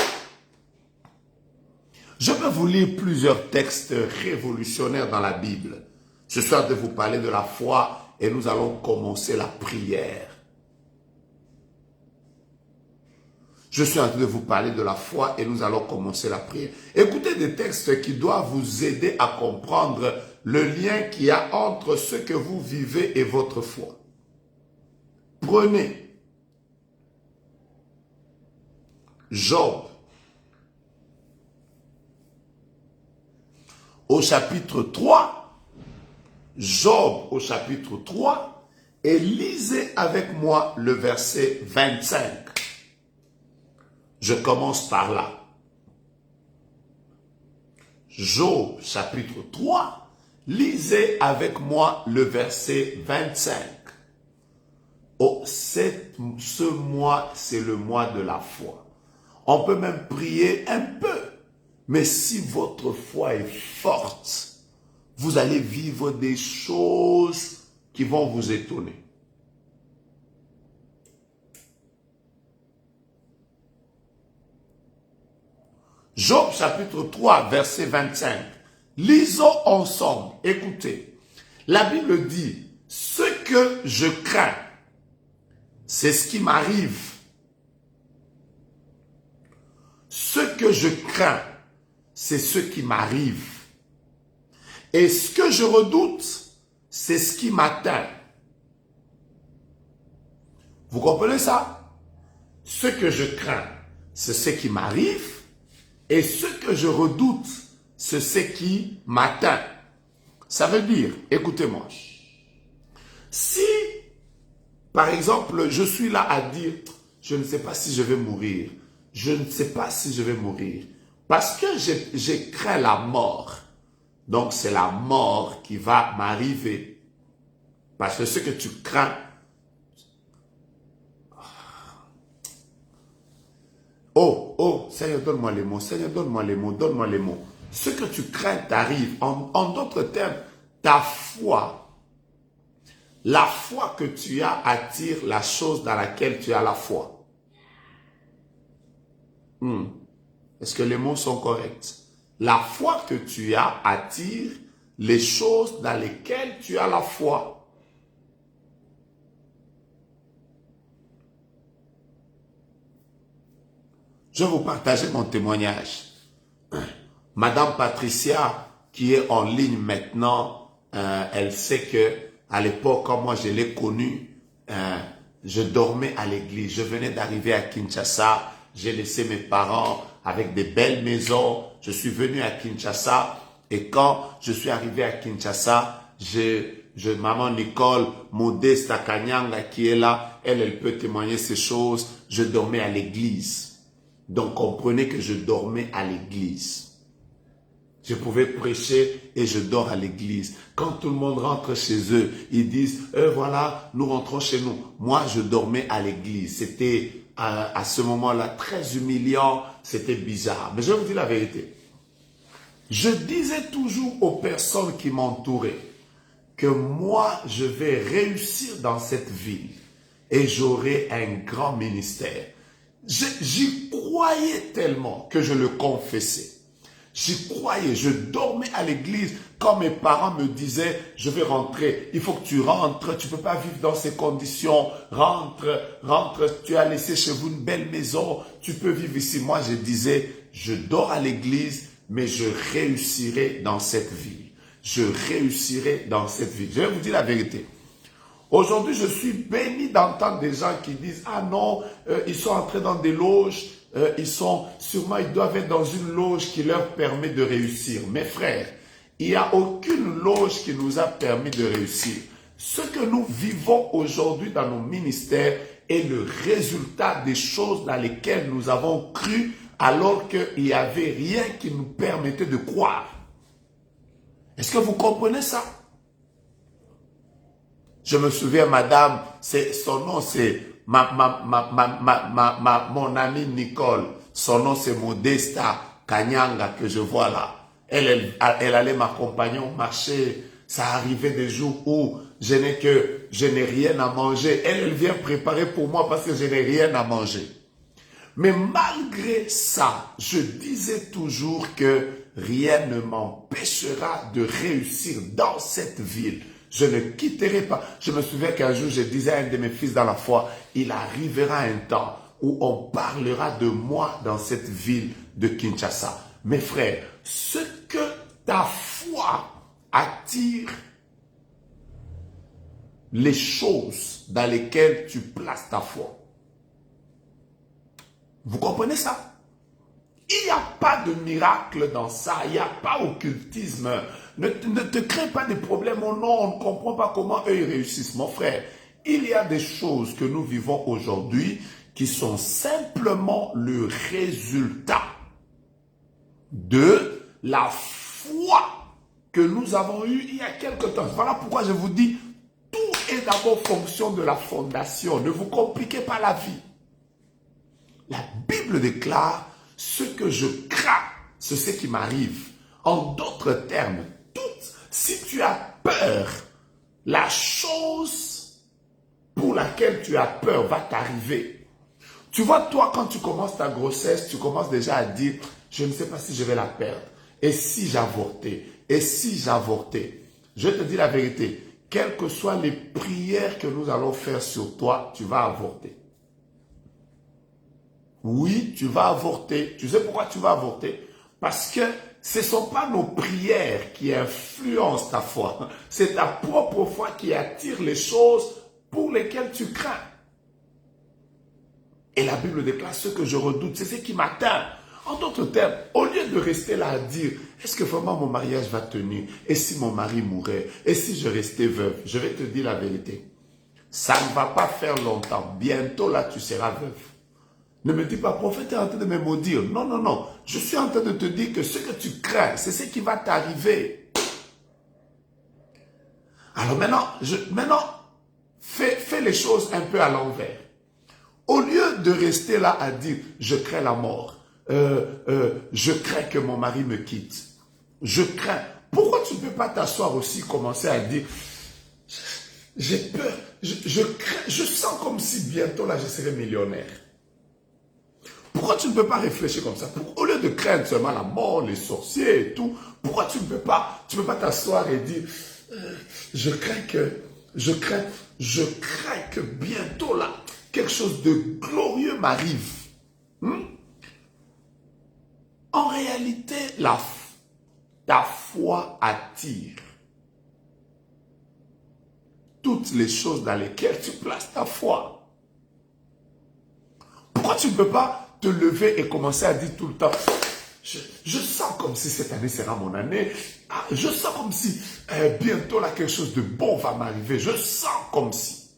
Je vais vous lire plusieurs textes révolutionnaires dans la Bible. Ce soir, je vais vous parler de la foi et nous allons commencer la prière. Je suis en train de vous parler de la foi et nous allons commencer la prière. Écoutez des textes qui doivent vous aider à comprendre le lien qu'il y a entre ce que vous vivez et votre foi. Prenez Job au chapitre 3, Job au chapitre 3, et lisez avec moi le verset 25. Je commence par là. Job chapitre 3, lisez avec moi le verset 25. Oh, ce mois, c'est le mois de la foi. On peut même prier un peu. Mais si votre foi est forte, vous allez vivre des choses qui vont vous étonner. Job chapitre 3, verset 25. Lisons ensemble. Écoutez. La Bible dit, ce que je crains, c'est ce qui m'arrive. Ce que je crains, c'est ce qui m'arrive. Et ce que je redoute, c'est ce qui m'atteint. Vous comprenez ça? Ce que je crains, c'est ce qui m'arrive. Et ce que je redoute, c'est ce qui m'atteint. Ça veut dire, écoutez-moi, si, par exemple, je suis là à dire, je ne sais pas si je vais mourir, je ne sais pas si je vais mourir, parce que j'ai craint la mort, donc c'est la mort qui va m'arriver, parce que ce que tu crains, oh, Seigneur, donne-moi les mots, Seigneur, donne-moi les mots, donne-moi les mots. Ce que tu crains t'arrive. En d'autres termes, ta foi, la foi que tu as attire la chose dans laquelle tu as la foi. Est-ce que les mots sont corrects? La foi que tu as attire les choses dans lesquelles tu as la foi. Je vais vous partager mon témoignage. Madame Patricia, qui est en ligne maintenant, elle sait que à l'époque, quand moi je l'ai connue, je dormais à l'église. Je venais d'arriver à Kinshasa. J'ai laissé mes parents avec des belles maisons. Je suis venu à Kinshasa. Et quand je suis arrivé à Kinshasa, maman Nicole, Modesta Kanyanga qui est là, elle peut témoigner ces choses. Je dormais à l'église. Donc, comprenez que je dormais à l'église. Je pouvais prêcher et je dors à l'église. Quand tout le monde rentre chez eux, ils disent, voilà, nous rentrons chez nous. Moi, je dormais à l'église. C'était à ce moment-là très humiliant, c'était bizarre. Mais je vais vous dire la vérité. Je disais toujours aux personnes qui m'entouraient que moi, je vais réussir dans cette ville et j'aurai un grand ministère. J'y croyais tellement que je le confessais. J'y croyais, je dormais à l'église quand mes parents me disaient, je vais rentrer, il faut que tu rentres, tu ne peux pas vivre dans ces conditions, rentre, tu as laissé chez vous une belle maison, tu peux vivre ici. Moi, je disais, je dors à l'église, mais je réussirai dans cette vie. Je réussirai dans cette vie. Je vais vous dire la vérité. Aujourd'hui, je suis béni d'entendre des gens qui disent, ah non, ils sont entrés dans des loges, ils doivent être dans une loge qui leur permet de réussir. Mes frères, il n'y a aucune loge qui nous a permis de réussir. Ce que nous vivons aujourd'hui dans nos ministères est le résultat des choses dans lesquelles nous avons cru alors qu'il n'y avait rien qui nous permettait de croire. Est-ce que vous comprenez ça? Je me souviens, madame, son nom c'est mon amie Nicole. Son nom c'est Modesta Kanyanga que je vois là. Elle allait m'accompagner au marché. Ça arrivait des jours où je n'ai rien à manger. Elle vient préparer pour moi parce que je n'ai rien à manger. Mais malgré ça, je disais toujours que rien ne m'empêchera de réussir dans cette ville. Je ne quitterai pas. Je me souviens qu'un jour, je disais à un de mes fils dans la foi, il arrivera un temps où on parlera de moi dans cette ville de Kinshasa. Mes frères, ce que ta foi attire les choses dans lesquelles tu places ta foi. Vous comprenez ça? Il n'y a pas de miracle dans ça, il n'y a pas d'occultisme. Ne te crée pas des problèmes. Oh non, on ne comprend pas comment eux ils réussissent. Mon frère, il y a des choses que nous vivons aujourd'hui qui sont simplement le résultat de la foi que nous avons eue il y a quelque temps. Voilà pourquoi je vous dis, tout est d'abord fonction de la fondation. Ne vous compliquez pas la vie. La Bible déclare, ce que je crains, c'est ce qui m'arrive. En d'autres termes, si tu as peur, la chose pour laquelle tu as peur va t'arriver. Tu vois, toi, quand tu commences ta grossesse, tu commences déjà à dire, je ne sais pas si je vais la perdre. Et si j'avortais? Et si j'avortais? Je te dis la vérité, quelles que soient les prières que nous allons faire sur toi, tu vas avorter. Oui, tu vas avorter. Tu sais pourquoi tu vas avorter? Parce que ce ne sont pas nos prières qui influencent ta foi. C'est ta propre foi qui attire les choses pour lesquelles tu crains. Et la Bible déclare, ce que je redoute, c'est ce qui m'atteint. En d'autres termes, au lieu de rester là à dire, est-ce que vraiment mon mariage va tenir? Et si mon mari mourait? Et si je restais veuve? Je vais te dire la vérité. Ça ne va pas faire longtemps. Bientôt là, tu seras veuve. Ne me dis pas, prophète est en train de me maudire. Non, non, non. Je suis en train de te dire que ce que tu crains, c'est ce qui va t'arriver. Alors maintenant, fais les choses un peu à l'envers. Au lieu de rester là à dire, je crains la mort, je crains que mon mari me quitte, je crains. Pourquoi tu ne peux pas t'asseoir aussi, commencer à dire, j'ai peur, je crains, je sens comme si bientôt là je serai millionnaire. Pourquoi tu ne peux pas réfléchir comme ça? Au lieu de craindre seulement la mort, les sorciers et tout, pourquoi tu ne peux pas t'asseoir et dire, je crains que bientôt là, quelque chose de glorieux m'arrive. En réalité, ta foi attire toutes les choses dans lesquelles tu places ta foi. Pourquoi tu ne peux pas te lever et commencer à dire tout le temps, je sens comme si cette année sera mon année, je sens comme si bientôt là quelque chose de bon va m'arriver, je sens comme si.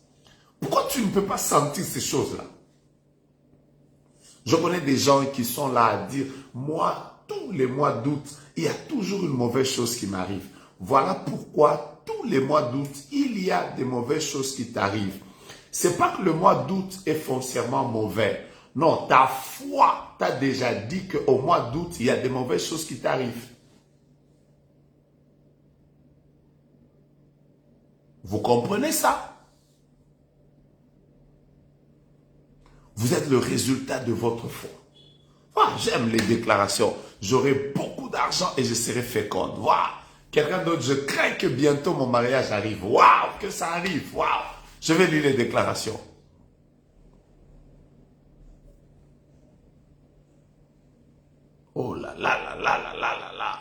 Pourquoi tu ne peux pas sentir ces choses-là? Je connais des gens qui sont là à dire, moi, tous les mois d'août, il y a toujours une mauvaise chose qui m'arrive. Voilà pourquoi tous les mois d'août, il y a des mauvaises choses qui t'arrivent. C'est pas que le mois d'août est foncièrement mauvais. Non, ta foi t'a déjà dit qu'au mois d'août, il y a des mauvaises choses qui t'arrivent. Vous comprenez ça? Vous êtes le résultat de votre foi. Ah, j'aime les déclarations. J'aurai beaucoup d'argent et je serai féconde. Waouh! Quelqu'un d'autre, je crains que bientôt mon mariage arrive. Waouh! Que ça arrive. Waouh! Je vais lire les déclarations. Oh là là là là là là là là.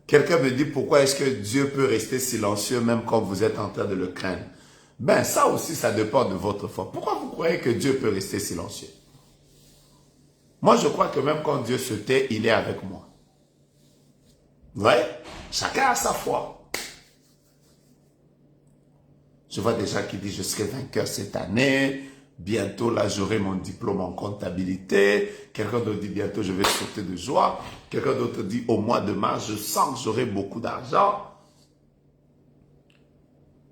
Quelqu'un me dit pourquoi est-ce que Dieu peut rester silencieux même quand vous êtes en train de le craindre? Ben ça aussi, ça dépend de votre foi. Pourquoi vous croyez que Dieu peut rester silencieux? Moi, je crois que même quand Dieu se tait, il est avec moi. Ouais, chacun a sa foi. Je vois des gens qui disent, je serai vainqueur cette année. Bientôt, là, j'aurai mon diplôme en comptabilité. Quelqu'un d'autre dit, bientôt, je vais sauter de joie. Quelqu'un d'autre dit, au mois de mars, je sens que j'aurai beaucoup d'argent.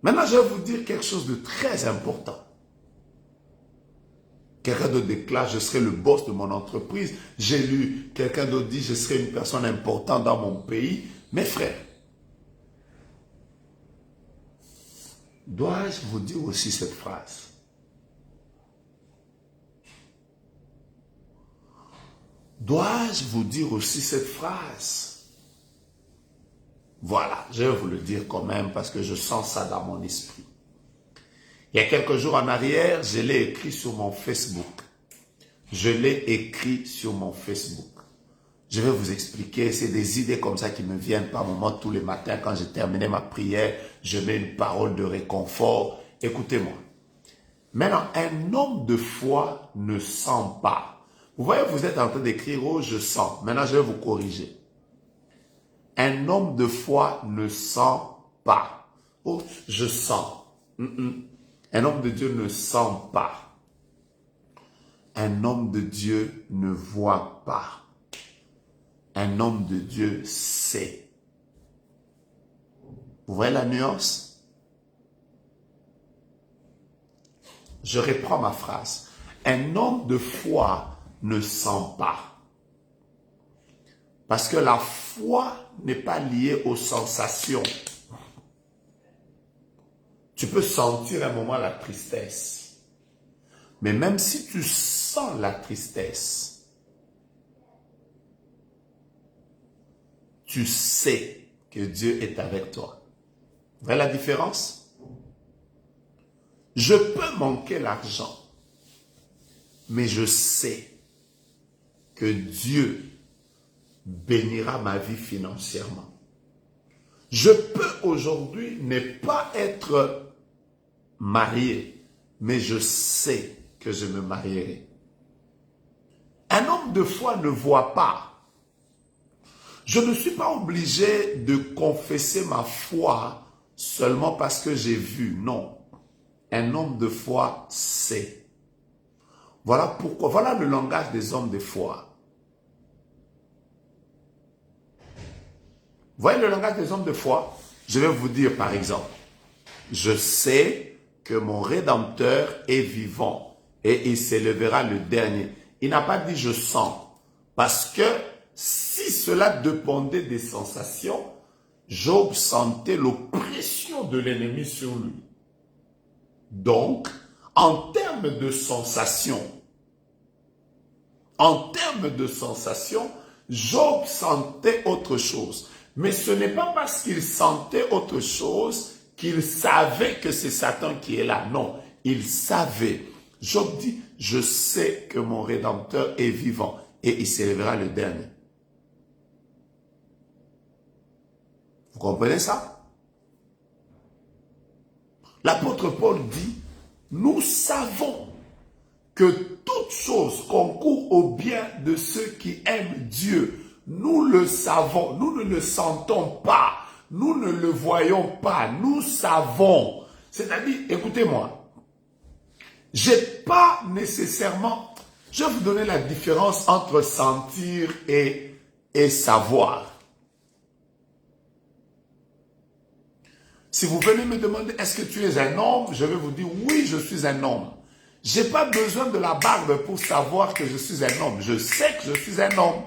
Maintenant, je vais vous dire quelque chose de très important. Quelqu'un d'autre déclare, je serai le boss de mon entreprise. J'ai lu, quelqu'un d'autre dit, je serai une personne importante dans mon pays. Mes frères, dois-je vous dire aussi cette phrase? Dois-je vous dire aussi cette phrase? Voilà, je vais vous le dire quand même parce que je sens ça dans mon esprit. Il y a quelques jours en arrière, je l'ai écrit sur mon Facebook. Je l'ai écrit sur mon Facebook. Je vais vous expliquer, c'est des idées comme ça qui me viennent par moments tous les matins quand j'ai terminé ma prière, je mets une parole de réconfort. Écoutez-moi. Maintenant, un homme de foi ne sent pas. Vous voyez, vous êtes en train d'écrire, oh, je sens. Maintenant, je vais vous corriger. Un homme de foi ne sent pas. Oh, je sens. Un homme de Dieu ne sent pas. Un homme de Dieu ne voit pas. Un homme de Dieu sait. Vous voyez la nuance? Je reprends ma phrase. Un homme de foi ne sent pas. Parce que la foi n'est pas liée aux sensations. Tu peux sentir un moment la tristesse. Mais même si tu sens la tristesse, tu sais que Dieu est avec toi. Vous voyez la différence? Je peux manquer l'argent, mais je sais que Dieu bénira ma vie financièrement. Je peux aujourd'hui ne pas être marié, mais je sais que je me marierai. Un homme de foi ne voit pas. Je ne suis pas obligé de confesser ma foi seulement parce que j'ai vu. Non. Un homme de foi sait. Voilà pourquoi. Voilà le langage des hommes de foi. Vous voyez le langage des hommes de foi? Je vais vous dire par exemple. Je sais que mon Rédempteur est vivant et il s'élèvera le dernier. Il n'a pas dit je sens. Parce que si cela dépendait des sensations, Job sentait l'oppression de l'ennemi sur lui. Donc, en termes de sensations, Job sentait autre chose. Mais ce n'est pas parce qu'il sentait autre chose qu'il savait que c'est Satan qui est là. Non, il savait. Job dit, je sais que mon Rédempteur est vivant et il s'élèvera le dernier. Vous comprenez ça? L'apôtre Paul dit, nous savons que toute chose concourt au bien de ceux qui aiment Dieu. Nous le savons, nous ne le sentons pas, nous ne le voyons pas, nous savons. C'est-à-dire, écoutez-moi, j'ai pas nécessairement, je vais vous donner la différence entre sentir et savoir. Si vous venez me demander, est-ce que tu es un homme? Je vais vous dire, oui, je suis un homme. Je n'ai pas besoin de la barbe pour savoir que je suis un homme. Je sais que je suis un homme.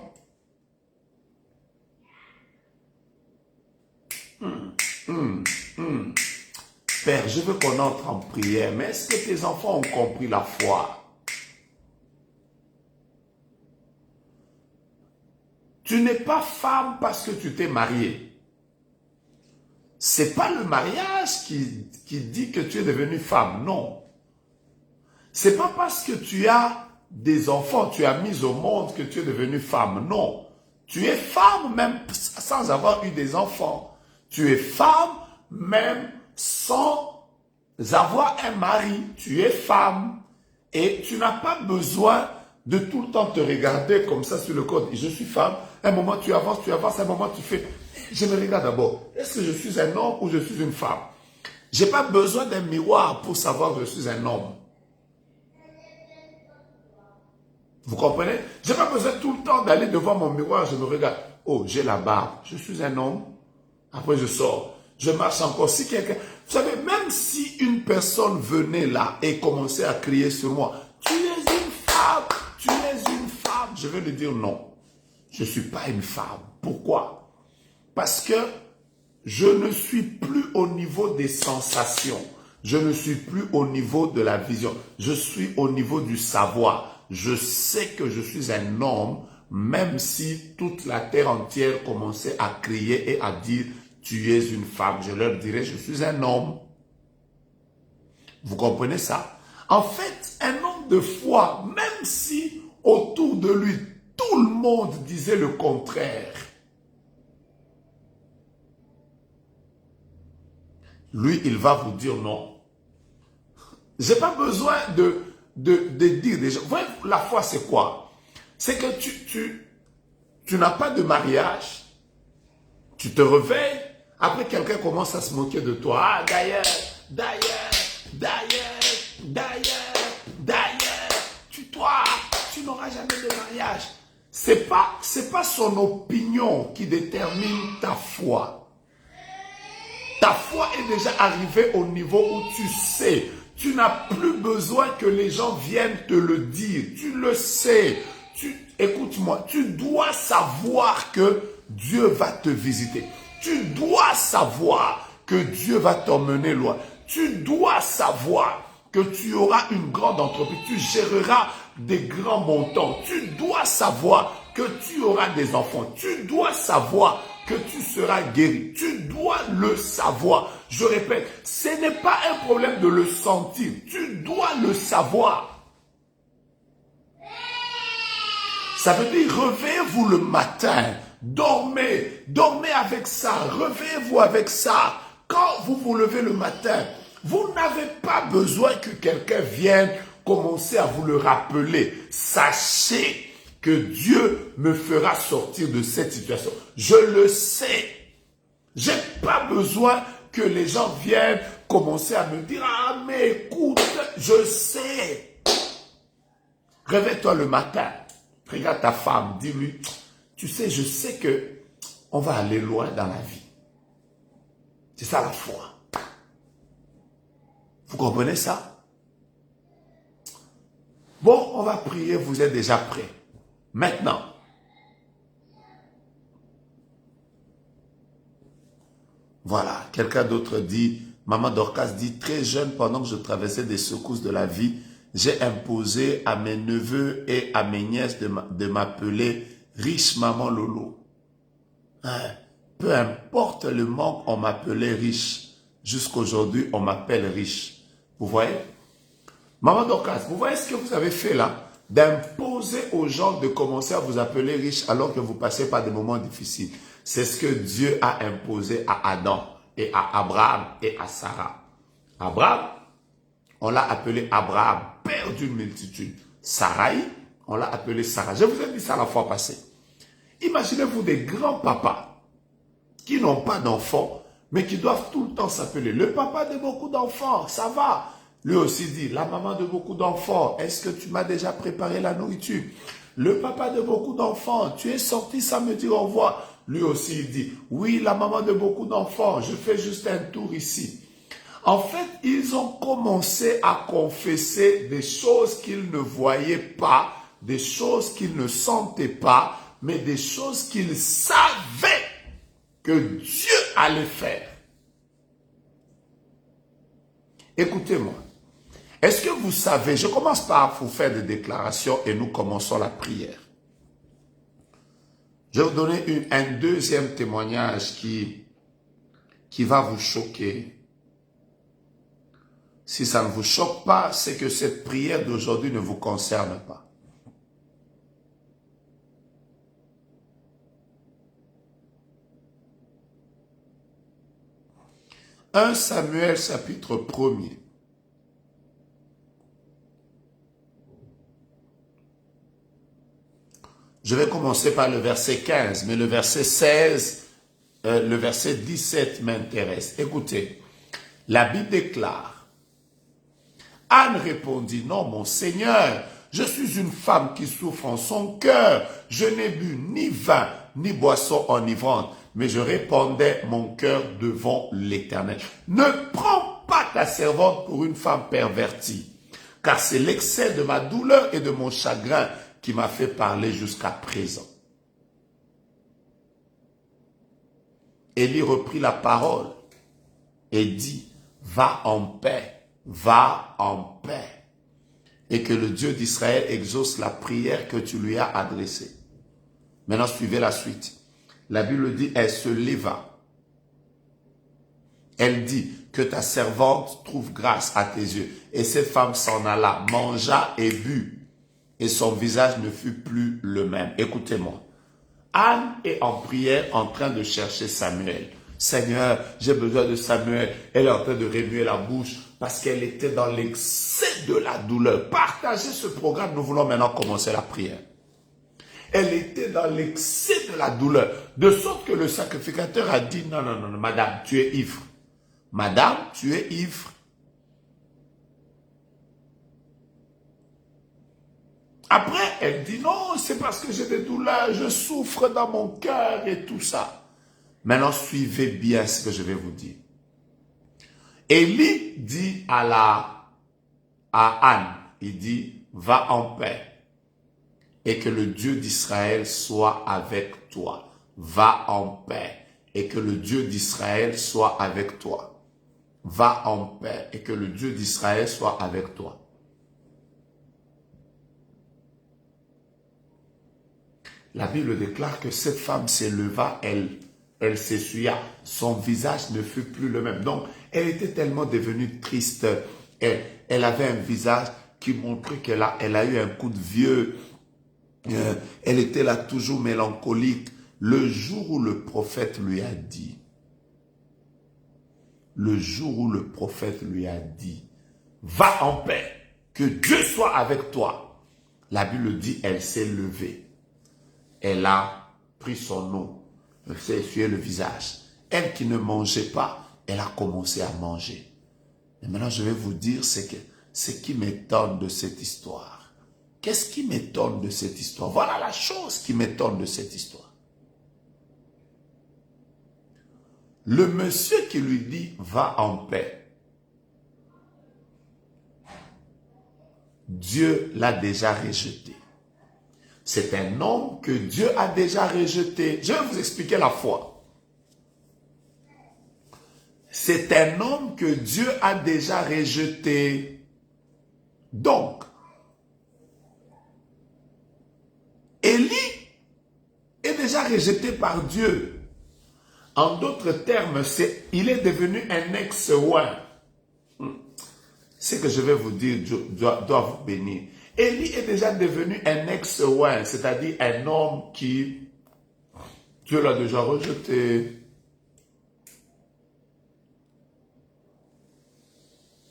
Père, je veux qu'on entre en prière, mais est-ce que tes enfants ont compris la foi? Tu n'es pas femme parce que tu t'es mariée. C'est pas le mariage qui dit que tu es devenue femme, non. C'est pas parce que tu as des enfants, tu as mis au monde que tu es devenue femme, non. Tu es femme même sans avoir eu des enfants. Tu es femme même sans avoir un mari. Tu es femme et tu n'as pas besoin de tout le temps te regarder comme ça sur le code. Je suis femme. Un moment tu avances, un moment tu fais... Je me regarde d'abord. Est-ce que je suis un homme ou je suis une femme? Je n'ai pas besoin d'un miroir pour savoir que je suis un homme. Vous comprenez? Je n'ai pas besoin tout le temps d'aller devant mon miroir, je me regarde. Oh, j'ai la barbe, je suis un homme. Après, je sors. Je marche encore. Si quelqu'un... Vous savez, même si une personne venait là et commençait à crier sur moi, tu es une femme, tu es une femme. Je vais lui dire non. Je ne suis pas une femme. Pourquoi? Parce que je ne suis plus au niveau des sensations. Je ne suis plus au niveau de la vision. Je suis au niveau du savoir. Je sais que je suis un homme, même si toute la terre entière commençait à crier et à dire « tu es une femme ». Je leur dirais « je suis un homme ». Vous comprenez ça? En fait, un homme de foi, même si autour de lui, tout le monde disait le contraire. Lui, il va vous dire non. Je n'ai pas besoin de dire des gens. Vous voyez, la foi, c'est quoi? C'est que tu n'as pas de mariage, tu te réveilles, après quelqu'un commence à se moquer de toi. Ah, d'ailleurs, toi, tu n'auras jamais de mariage. C'est pas son opinion qui détermine ta foi. Ta foi est déjà arrivée au niveau où tu sais. Tu n'as plus besoin que les gens viennent te le dire. Tu le sais. Écoute-moi, tu dois savoir que Dieu va te visiter. Tu dois savoir que Dieu va t'emmener loin. Tu dois savoir que tu auras une grande entreprise. Tu géreras des grands montants. Tu dois savoir que tu auras des enfants. Tu dois savoir que tu seras guéri. Tu dois le savoir. Je répète, ce n'est pas un problème de le sentir. Tu dois le savoir. Ça veut dire, réveillez-vous le matin. Dormez avec ça. Réveillez-vous avec ça. Quand vous vous levez le matin, vous n'avez pas besoin que quelqu'un vienne commencer à vous le rappeler. Sachez que Dieu me fera sortir de cette situation. Je le sais. Je n'ai pas besoin que les gens viennent commencer à me dire, ah mais écoute, je sais. Réveille-toi le matin. Regarde ta femme, dis-lui, tu sais, je sais que on va aller loin dans la vie. C'est ça la foi. Vous comprenez ça? Bon, on va prier, vous êtes déjà prêts. Maintenant, voilà, quelqu'un d'autre dit, Maman Dorcas dit, très jeune, pendant que je traversais des secousses de la vie, j'ai imposé à mes neveux et à mes nièces de m'appeler riche maman Lolo. Hein? Peu importe le manque, on m'appelait riche. Jusqu'aujourd'hui, on m'appelle riche. Vous voyez? Maman Dorcas, vous voyez ce que vous avez fait là? D'imposer aux gens de commencer à vous appeler riche alors que vous passez par des moments difficiles. C'est ce que Dieu a imposé à Adam et à Abraham et à Sarah. Abraham, on l'a appelé Abraham, père d'une multitude. Sarai, on l'a appelé Sarah. Je vous ai dit ça la fois passée. Imaginez-vous des grands-papas qui n'ont pas d'enfants, mais qui doivent tout le temps s'appeler le papa de beaucoup d'enfants. Ça va. Lui aussi dit, la maman de beaucoup d'enfants, est-ce que tu m'as déjà préparé la nourriture? Le papa de beaucoup d'enfants, tu es sorti sans me dire au revoir. Lui aussi il dit, oui, la maman de beaucoup d'enfants, je fais juste un tour ici. En fait, ils ont commencé à confesser des choses qu'ils ne voyaient pas, des choses qu'ils ne sentaient pas, mais des choses qu'ils savaient que Dieu allait faire. Écoutez-moi. Est-ce que vous savez, je commence par vous faire des déclarations et nous commençons la prière. Je vais vous donner un deuxième témoignage qui va vous choquer. Si ça ne vous choque pas, c'est que cette prière d'aujourd'hui ne vous concerne pas. 1 Samuel chapitre 1er. Je vais commencer par le verset 15, mais le verset 16, le verset 17 m'intéresse. Écoutez, la Bible déclare, Anne répondit, non mon Seigneur, je suis une femme qui souffre en son cœur, je n'ai bu ni vin, ni boisson enivrante, mais je répandais mon cœur devant l'Éternel. Ne prends pas ta servante pour une femme pervertie, car c'est l'excès de ma douleur et de mon chagrin qui m'a fait parler jusqu'à présent. Élie reprit la parole et dit, va en paix, va en paix. Et que le Dieu d'Israël exauce la prière que tu lui as adressée. Maintenant, suivez la suite. La Bible dit, elle se leva. Elle dit, que ta servante trouve grâce à tes yeux. Et cette femme s'en alla, mangea et but. et son visage ne fut plus le même. Écoutez-moi. Anne est en prière en train de chercher Samuel. Seigneur, j'ai besoin de Samuel. Elle est en train de remuer la bouche parce qu'elle était dans l'excès de la douleur. Partagez ce programme, nous voulons maintenant commencer la prière. Elle était dans l'excès de la douleur, de sorte que le sacrificateur a dit, non, non, non, madame, tu es ivre. Madame, tu es ivre. Après, elle dit, non, c'est parce que j'ai des douleurs, je souffre dans mon cœur et tout ça. Maintenant, suivez bien ce que je vais vous dire. Élie dit à Anne, il dit, va en paix et que le Dieu d'Israël soit avec toi. Va en paix et que le Dieu d'Israël soit avec toi. Va en paix et que le Dieu d'Israël soit avec toi. La Bible déclare que cette femme s'éleva, elle s'essuya, son visage ne fut plus le même. Donc, elle était tellement devenue triste. Elle avait un visage qui montrait qu'elle a eu un coup de vieux. Elle était là toujours mélancolique. Le jour où le prophète lui a dit, va en paix, que Dieu soit avec toi. La Bible dit, elle s'est levée. Elle a pris son eau, elle s'est essuyé le visage. Elle qui ne mangeait pas, elle a commencé à manger. Et maintenant, je vais vous dire ce qui m'étonne de cette histoire. Qu'est-ce qui m'étonne de cette histoire? Voilà la chose qui m'étonne de cette histoire. Le monsieur qui lui dit, va en paix. Dieu l'a déjà rejeté. C'est un homme que Dieu a déjà rejeté. Je vais vous expliquer la foi. C'est un homme que Dieu a déjà rejeté. Donc, Élie est déjà rejeté par Dieu. En d'autres termes, il est devenu un ex-roi. Ce que je vais vous dire doit vous bénir. Élie est déjà devenu un ex-roi, c'est-à-dire un homme qui Dieu l'a déjà rejeté.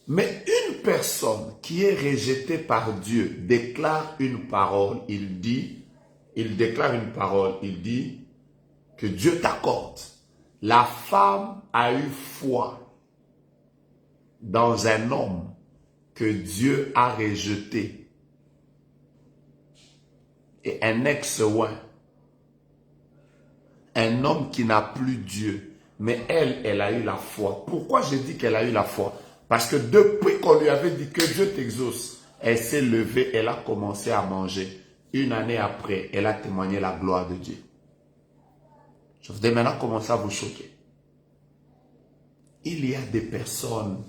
Mais une personne qui est rejetée par Dieu déclare une parole, il dit que Dieu t'accorde. La femme a eu foi dans un homme que Dieu a rejeté. Et un ex-roi, un homme qui n'a plus Dieu, mais elle a eu la foi. Pourquoi je dis qu'elle a eu la foi? Parce que depuis qu'on lui avait dit que Dieu t'exauce, elle s'est levée, elle a commencé à manger. Une année après, elle a témoigné la gloire de Dieu. Je voudrais maintenant commencer à vous choquer. Il y a des personnes,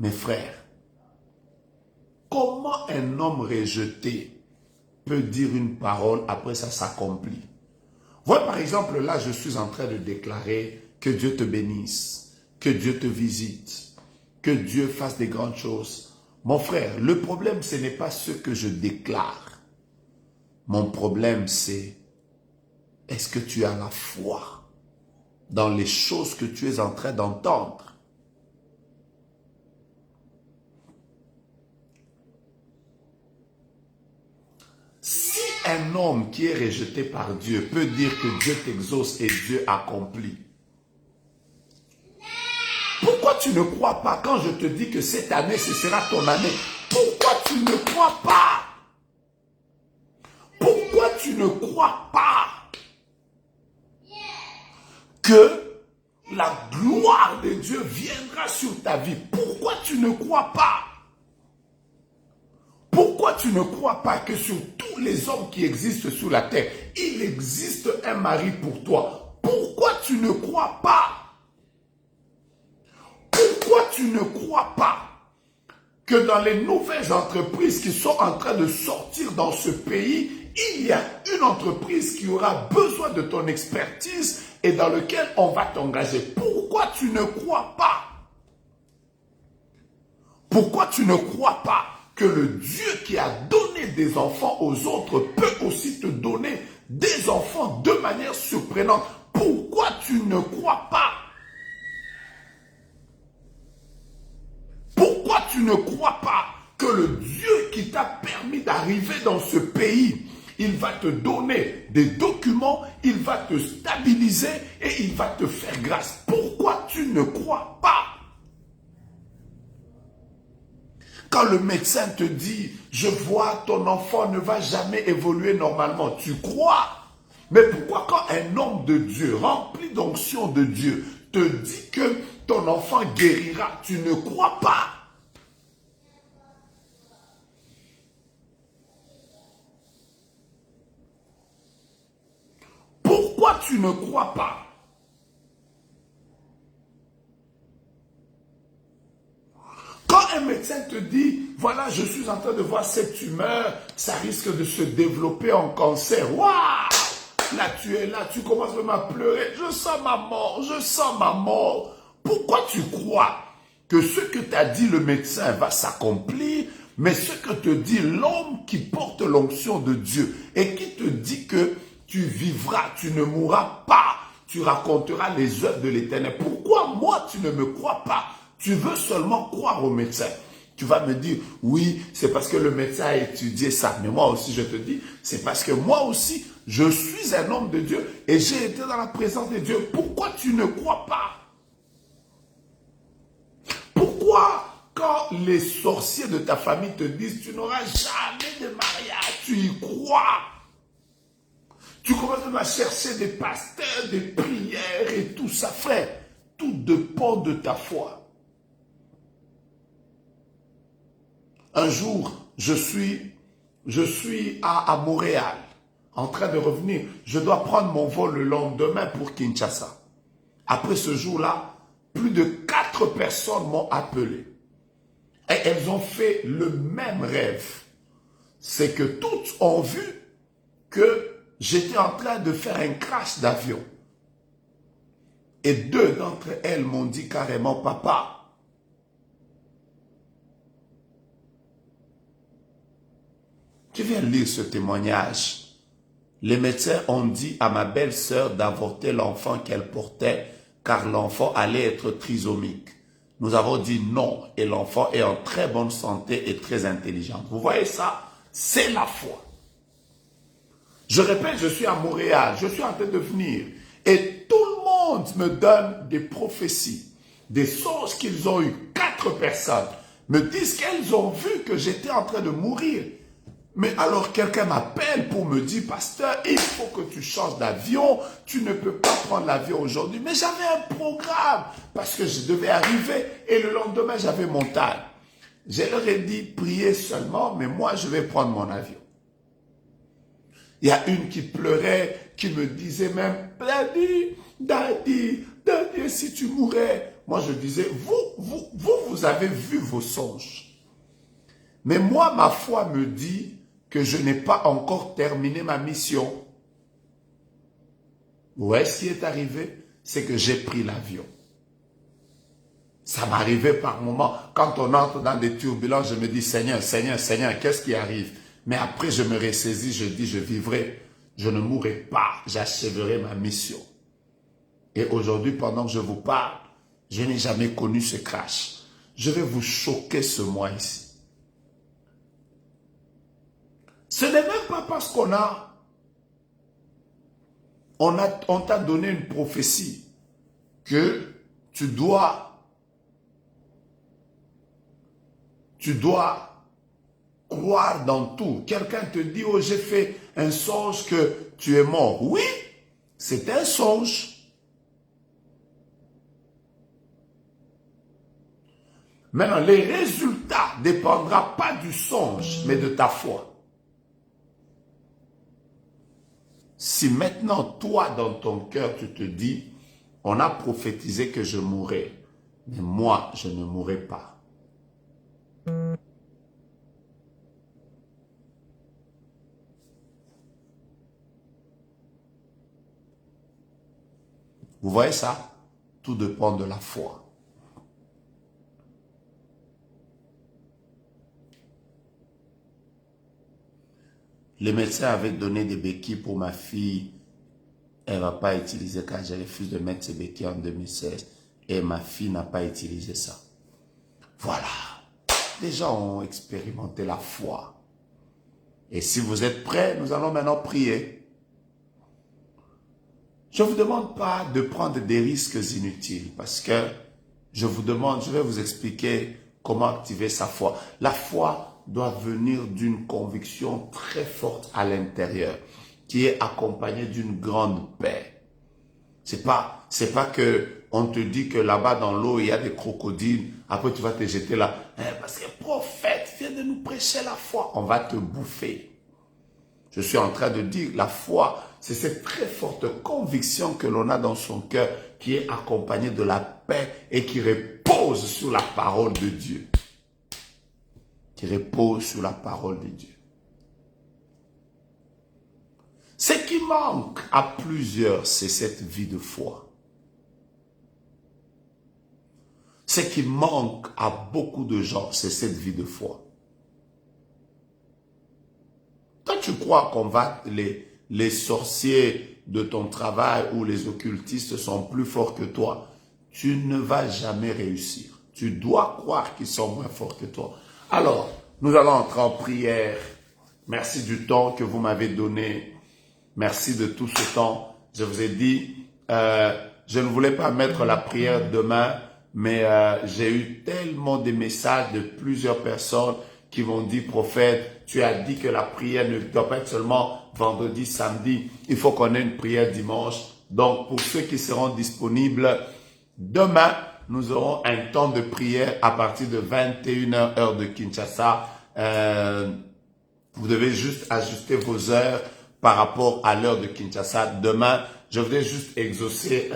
mes frères, comment un homme rejeté peut dire une parole, après ça s'accomplit. Voilà, par exemple, là, je suis en train de déclarer que Dieu te bénisse, que Dieu te visite, que Dieu fasse des grandes choses. Mon frère, le problème, ce n'est pas ce que je déclare. Mon problème, c'est est-ce que tu as la foi dans les choses que tu es en train d'entendre? Un homme qui est rejeté par Dieu peut dire que Dieu t'exauce et Dieu accomplit. Pourquoi tu ne crois pas quand je te dis que cette année, ce sera ton année? Pourquoi tu ne crois pas? Pourquoi tu ne crois pas que la gloire de Dieu viendra sur ta vie? Pourquoi tu ne crois pas? Pourquoi tu ne crois pas que sur tous les hommes qui existent sur la terre, il existe un mari pour toi? Pourquoi tu ne crois pas? Pourquoi tu ne crois pas que dans les nouvelles entreprises qui sont en train de sortir dans ce pays, il y a une entreprise qui aura besoin de ton expertise et dans laquelle on va t'engager? Pourquoi tu ne crois pas? Pourquoi tu ne crois pas que le Dieu qui a donné des enfants aux autres peut aussi te donner des enfants de manière surprenante? Pourquoi tu ne crois pas? Pourquoi tu ne crois pas que le Dieu qui t'a permis d'arriver dans ce pays, il va te donner des documents, il va te stabiliser et il va te faire grâce? Pourquoi tu ne crois pas? Quand le médecin te dit, je vois ton enfant ne va jamais évoluer normalement, tu crois? Mais pourquoi quand un homme de Dieu, rempli d'onction de Dieu, te dit que ton enfant guérira, tu ne crois pas? Pourquoi tu ne crois pas? Quand un médecin te dit, voilà, je suis en train de voir cette tumeur, ça risque de se développer en cancer. Waouh! Là, tu es là, tu commences même à pleurer. Je sens ma mort, je sens ma mort. Pourquoi tu crois que ce que t'a dit le médecin va s'accomplir, mais ce que te dit l'homme qui porte l'onction de Dieu et qui te dit que tu vivras, tu ne mourras pas, tu raconteras les œuvres de l'Éternel? Pourquoi moi tu ne me crois pas? Tu veux seulement croire au médecin. Tu vas me dire, oui, c'est parce que le médecin a étudié ça. Mais moi aussi, je te dis, c'est parce que moi aussi, je suis un homme de Dieu et j'ai été dans la présence de Dieu. Pourquoi tu ne crois pas? Pourquoi, quand les sorciers de ta famille te disent, tu n'auras jamais de mariage, tu y crois? Tu commences à chercher des pasteurs, des prières et tout ça, frère. Tout dépend de ta foi. Un jour, je suis à Montréal, en train de revenir. Je dois prendre mon vol le lendemain pour Kinshasa. Après ce jour-là, plus de 4 personnes m'ont appelé. Et elles ont fait le même rêve. C'est que toutes ont vu que j'étais en train de faire un crash d'avion. Et 2 d'entre elles m'ont dit carrément, papa, tu viens lire ce témoignage. Les médecins ont dit à ma belle-sœur d'avorter l'enfant qu'elle portait car l'enfant allait être trisomique. Nous avons dit non et l'enfant est en très bonne santé et très intelligent. Vous voyez ça? C'est la foi. Je répète, je suis à Montréal, je suis en train de venir et tout le monde me donne des prophéties, des songes qu'ils ont eues. 4 personnes me disent qu'elles ont vu que j'étais en train de mourir. Mais alors quelqu'un m'appelle pour me dire, pasteur, il faut que tu changes d'avion, tu ne peux pas prendre l'avion aujourd'hui. Mais j'avais un programme parce que je devais arriver et le lendemain j'avais montagne. Je leur ai dit, priez seulement, mais moi je vais prendre mon avion. Il y a une qui pleurait, qui me disait même, Daddy, si tu mourais. Moi je disais, vous avez vu vos songes. Mais moi, ma foi me dit que je n'ai pas encore terminé ma mission. Vous voyez ce qui est arrivé? C'est que j'ai pris l'avion. Ça m'arrivait par moments. Quand on entre dans des turbulences, je me dis, Seigneur, Seigneur, Seigneur, qu'est-ce qui arrive? Mais après, je me ressaisis, je dis, je vivrai. Je ne mourrai pas. J'achèverai ma mission. Et aujourd'hui, pendant que je vous parle, je n'ai jamais connu ce crash. Je vais vous choquer ce mois ici. Ce n'est même pas parce on t'a donné une prophétie que tu dois croire dans tout. Quelqu'un te dit, oh, j'ai fait un songe que tu es mort. Oui, c'est un songe. Maintenant, les résultats ne dépendront pas du songe, mais de ta foi. Si maintenant, toi, dans ton cœur, tu te dis, on a prophétisé que je mourrai, mais moi, je ne mourrai pas. Vous voyez ça? Tout dépend de la foi. Le médecin avait donné des béquilles pour ma fille. Elle ne va pas utiliser quand j'ai refusé de mettre ses béquilles en 2016. Et ma fille n'a pas utilisé ça. Voilà. Les gens ont expérimenté la foi. Et si vous êtes prêts, nous allons maintenant prier. Je ne vous demande pas de prendre des risques inutiles parce que je vais vous expliquer comment activer sa foi. La foi doit venir d'une conviction très forte à l'intérieur qui est accompagnée d'une grande paix. C'est pas que on te dit que là-bas dans l'eau il y a des crocodiles, après tu vas te jeter là. Parce que le prophète vient de nous prêcher la foi, on va te bouffer. Je suis en train de dire, la foi, c'est cette très forte conviction que l'on a dans son cœur qui est accompagnée de la paix et qui repose sur la parole de Dieu. Qui repose sur la parole de Dieu. Ce qui manque à plusieurs, c'est cette vie de foi. Ce qui manque à beaucoup de gens, c'est cette vie de foi. Toi, tu crois qu'on va, les sorciers de ton travail ou les occultistes sont plus forts que toi, tu ne vas jamais réussir. Tu dois croire qu'ils sont moins forts que toi. Alors, nous allons entrer en prière. Merci du temps que vous m'avez donné. Merci de tout ce temps. Je vous ai dit, je ne voulais pas mettre la prière demain, mais j'ai eu tellement de messages de plusieurs personnes qui m'ont dit, prophète, tu as dit que la prière ne doit pas être seulement vendredi, samedi. Il faut qu'on ait une prière dimanche. Donc, pour ceux qui seront disponibles, demain, nous aurons un temps de prière à partir de 21h heure de Kinshasa. Vous devez juste ajuster vos heures par rapport à l'heure de Kinshasa. Demain, je voudrais juste exaucer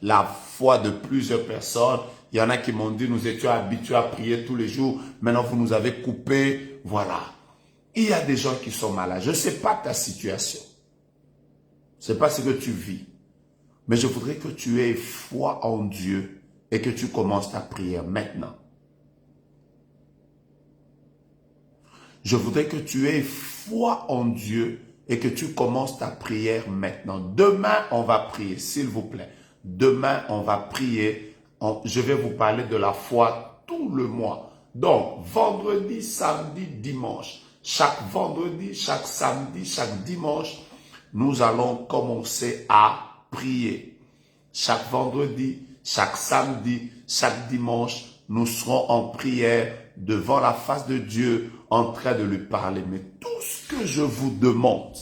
la foi de plusieurs personnes. Il y en a qui m'ont dit, nous étions habitués à prier tous les jours. Maintenant, vous nous avez coupé. Voilà. Il y a des gens qui sont malades. Je ne sais pas ta situation. Je ne sais pas ce que tu vis. Mais je voudrais que tu aies foi en Dieu et que tu commences ta prière maintenant. Je voudrais que tu aies foi en Dieu et que tu commences ta prière maintenant. Demain, on va prier, s'il vous plaît. Demain, on va prier. Je vais vous parler de la foi tout le mois. Donc, vendredi, samedi, dimanche. Chaque vendredi, chaque samedi, chaque dimanche, nous allons commencer à prier. Chaque vendredi, chaque samedi, chaque dimanche, nous serons en prière devant la face de Dieu en train de lui parler. Mais tout ce que je vous demande,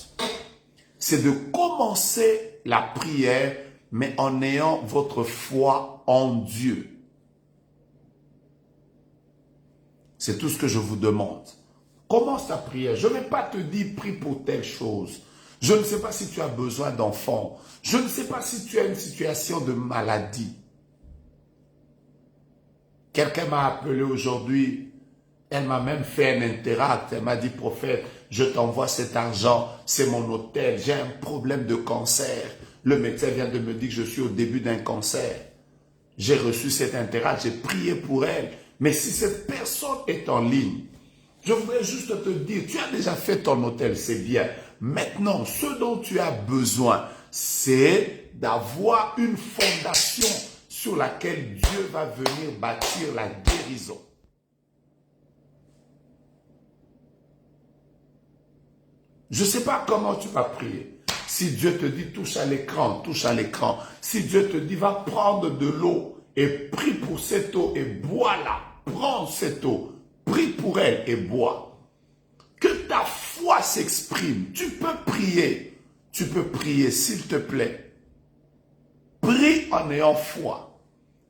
c'est de commencer la prière, mais en ayant votre foi en Dieu. C'est tout ce que je vous demande. Commence ta prière. Je ne vais pas te dire prie pour telle chose. Je ne sais pas si tu as besoin d'enfants. Je ne sais pas si tu as une situation de maladie. Quelqu'un m'a appelé aujourd'hui. Elle m'a même fait un interact. Elle m'a dit, prophète, je t'envoie cet argent. C'est mon hôtel. J'ai un problème de cancer. Le médecin vient de me dire que je suis au début d'un cancer. J'ai reçu cet interact. J'ai prié pour elle. Mais si cette personne est en ligne, je voudrais juste te dire, tu as déjà fait ton hôtel, c'est bien. Maintenant, ce dont tu as besoin, c'est d'avoir une fondation sur laquelle Dieu va venir bâtir la guérison. Je ne sais pas comment tu vas prier. Si Dieu te dit touche à l'écran, touche à l'écran. Si Dieu te dit va prendre de l'eau et prie pour cette eau et bois-la. Prends cette eau, prie pour elle et bois. Que ta foi s'exprime. Tu peux prier. Tu peux prier, s'il te plaît. Prie en ayant foi.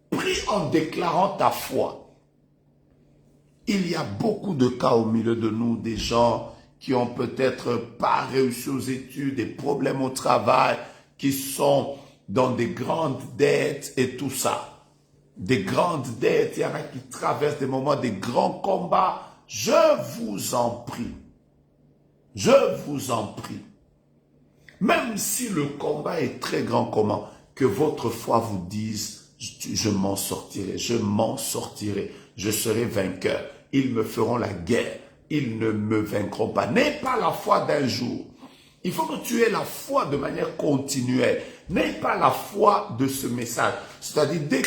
Prie en déclarant ta foi. Il y a beaucoup de cas au milieu de nous, des gens qui ont peut-être pas réussi aux études, des problèmes au travail, qui sont dans des grandes dettes et tout ça. Des grandes dettes, il y en a qui traversent des moments, des grands combats. Je vous en prie. Je vous en prie. Même si le combat est très grand, comment? Que votre foi vous dise, je m'en sortirai, je m'en sortirai, je serai vainqueur. Ils me feront la guerre. ils ne me vaincront pas. N'aie pas la foi d'un jour. Il faut que tu aies la foi de manière continuelle. N'aie pas la foi de ce message. C'est-à-dire, dès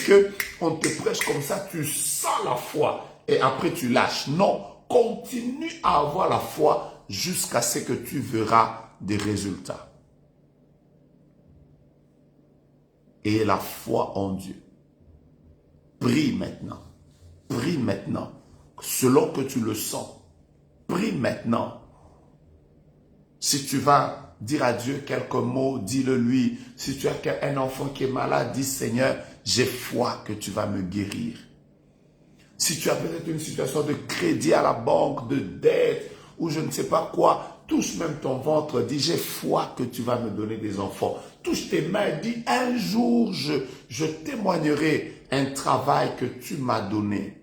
qu'on te prêche comme ça, tu sens la foi et après tu lâches. Non, continue à avoir la foi jusqu'à ce que tu verras des résultats. Et la foi en Dieu. Prie maintenant. Prie maintenant. Selon que tu le sens. Prie maintenant. Si tu vas dire à Dieu quelques mots, dis-le lui. Si tu as un enfant qui est malade, dis Seigneur, j'ai foi que tu vas me guérir. Si tu as peut-être une situation de crédit à la banque, de dette, ou je ne sais pas quoi, touche même ton ventre, dis j'ai foi que tu vas me donner des enfants. Touche tes mains, dis un jour je témoignerai un travail que tu m'as donné.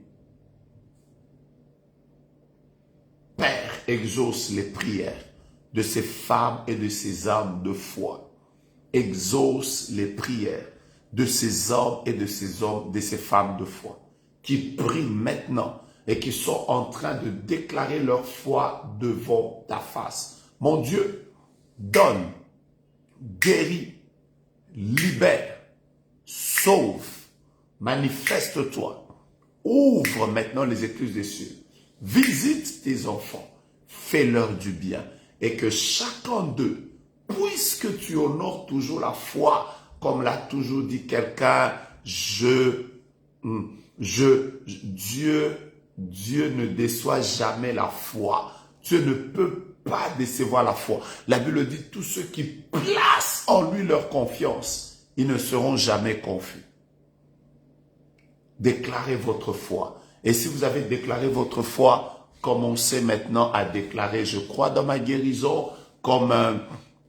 Père, exauce les prières de ces femmes et de ces hommes de foi. Exauce les prières de ces hommes et de ces hommes, de ces femmes de foi, qui prient maintenant et qui sont en train de déclarer leur foi devant ta face. Mon Dieu, donne, guéris, libère, sauve, manifeste-toi. Ouvre maintenant les écluses des cieux. Visite tes enfants, fais-leur du bien. Et que chacun d'eux, puisque tu honores toujours la foi, comme l'a toujours dit quelqu'un, Dieu ne déçoit jamais la foi. Dieu ne peut pas décevoir la foi. La Bible dit, tous ceux qui placent en lui leur confiance, ils ne seront jamais confus. Déclarez votre foi. Et si vous avez déclaré votre foi, commencez maintenant à déclarer, je crois dans ma guérison, comme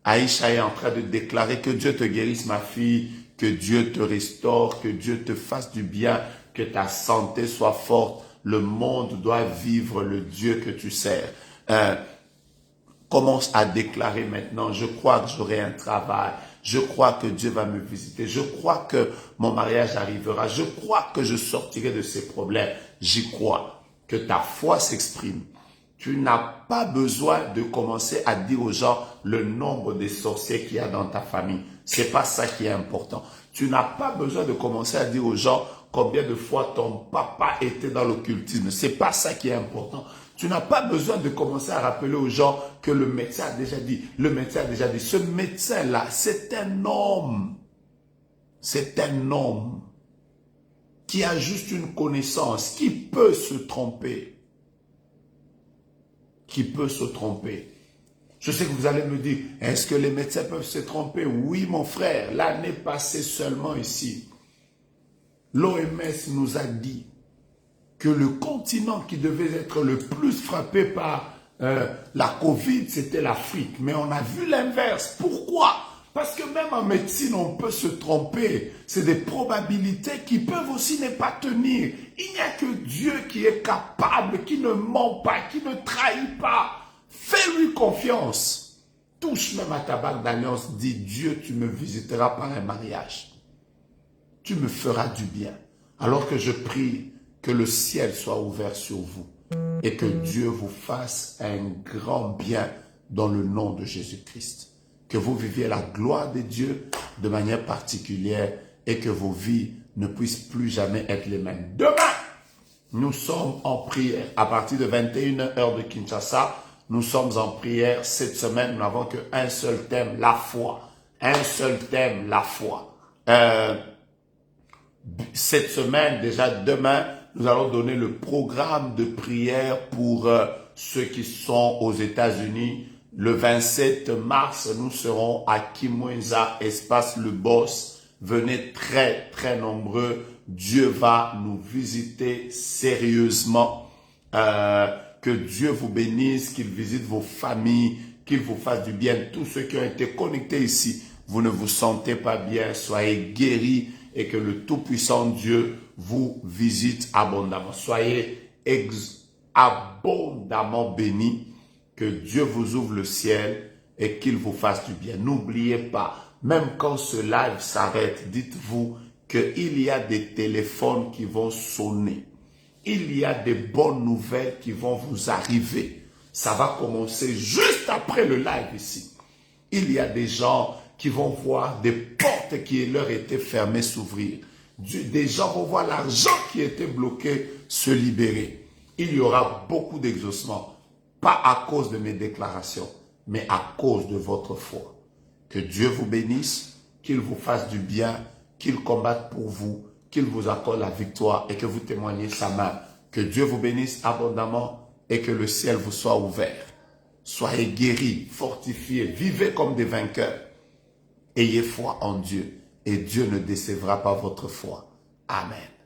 Aïcha est en train de déclarer, que Dieu te guérisse ma fille, que Dieu te restaure, que Dieu te fasse du bien, que ta santé soit forte. Le monde doit vivre le Dieu que tu sers. Commence à déclarer maintenant, je crois que j'aurai un travail. Je crois que Dieu va me visiter. Je crois que mon mariage arrivera. Je crois que je sortirai de ces problèmes. J'y crois. Que ta foi s'exprime. Tu n'as pas besoin de commencer à dire aux gens le nombre de sorciers qu'il y a dans ta famille. C'est pas ça qui est important. Tu n'as pas besoin de commencer à dire aux gens combien de fois ton papa était dans l'occultisme. C'est pas ça qui est important. Tu n'as pas besoin de commencer à rappeler aux gens que le médecin a déjà dit. Le médecin a déjà dit. Ce médecin-là, c'est un homme. C'est un homme qui a juste une connaissance, qui peut se tromper. Qui peut se tromper. Je sais que vous allez me dire, est-ce que les médecins peuvent se tromper? Oui, mon frère, l'année passée seulement ici, l'OMS nous a dit que le continent qui devait être le plus frappé par la Covid, c'était l'Afrique. Mais on a vu l'inverse. Pourquoi? Parce que même en médecine, on peut se tromper. C'est des probabilités qui peuvent aussi ne pas tenir. Il n'y a que Dieu qui est capable, qui ne ment pas, qui ne trahit pas. Fais-lui confiance. Touche même à ta bague d'alliance. Dis, Dieu, tu me visiteras par un mariage. Tu me feras du bien. Alors que je prie que le ciel soit ouvert sur vous et que Dieu vous fasse un grand bien dans le nom de Jésus-Christ. Que vous viviez la gloire de Dieu de manière particulière et que vos vies ne puissent plus jamais être les mêmes. Demain, nous sommes en prière. À partir de 21h heure de Kinshasa, nous sommes en prière. Cette semaine, nous n'avons qu'un seul thème, la foi. Un seul thème, la foi. Cette semaine, déjà demain, nous allons donner le programme de prière pour ceux qui sont aux États-Unis. Le 27 mars, nous serons à Kimwenza, espace Le Boss. Venez très nombreux. Dieu va nous visiter sérieusement. Que Dieu vous bénisse, qu'il visite vos familles, qu'il vous fasse du bien. Tous ceux qui ont été connectés ici, vous ne vous sentez pas bien, soyez guéris et que le Tout-Puissant Dieu vous visite abondamment. Soyez abondamment bénis. Que Dieu vous ouvre le ciel et qu'il vous fasse du bien. N'oubliez pas, même quand ce live s'arrête, dites-vous qu'il y a des téléphones qui vont sonner. Il y a des bonnes nouvelles qui vont vous arriver. Ça va commencer juste après le live ici. Il y a des gens qui vont voir des portes qui leur étaient fermées s'ouvrir. Des gens vont voir l'argent qui était bloqué se libérer. Il y aura beaucoup d'exaucements. Pas à cause de mes déclarations, mais à cause de votre foi. Que Dieu vous bénisse, qu'il vous fasse du bien, qu'il combatte pour vous, qu'il vous accorde la victoire et que vous témoignez sa main. Que Dieu vous bénisse abondamment et que le ciel vous soit ouvert. Soyez guéris, fortifiés, vivez comme des vainqueurs. Ayez foi en Dieu et Dieu ne décevra pas votre foi. Amen.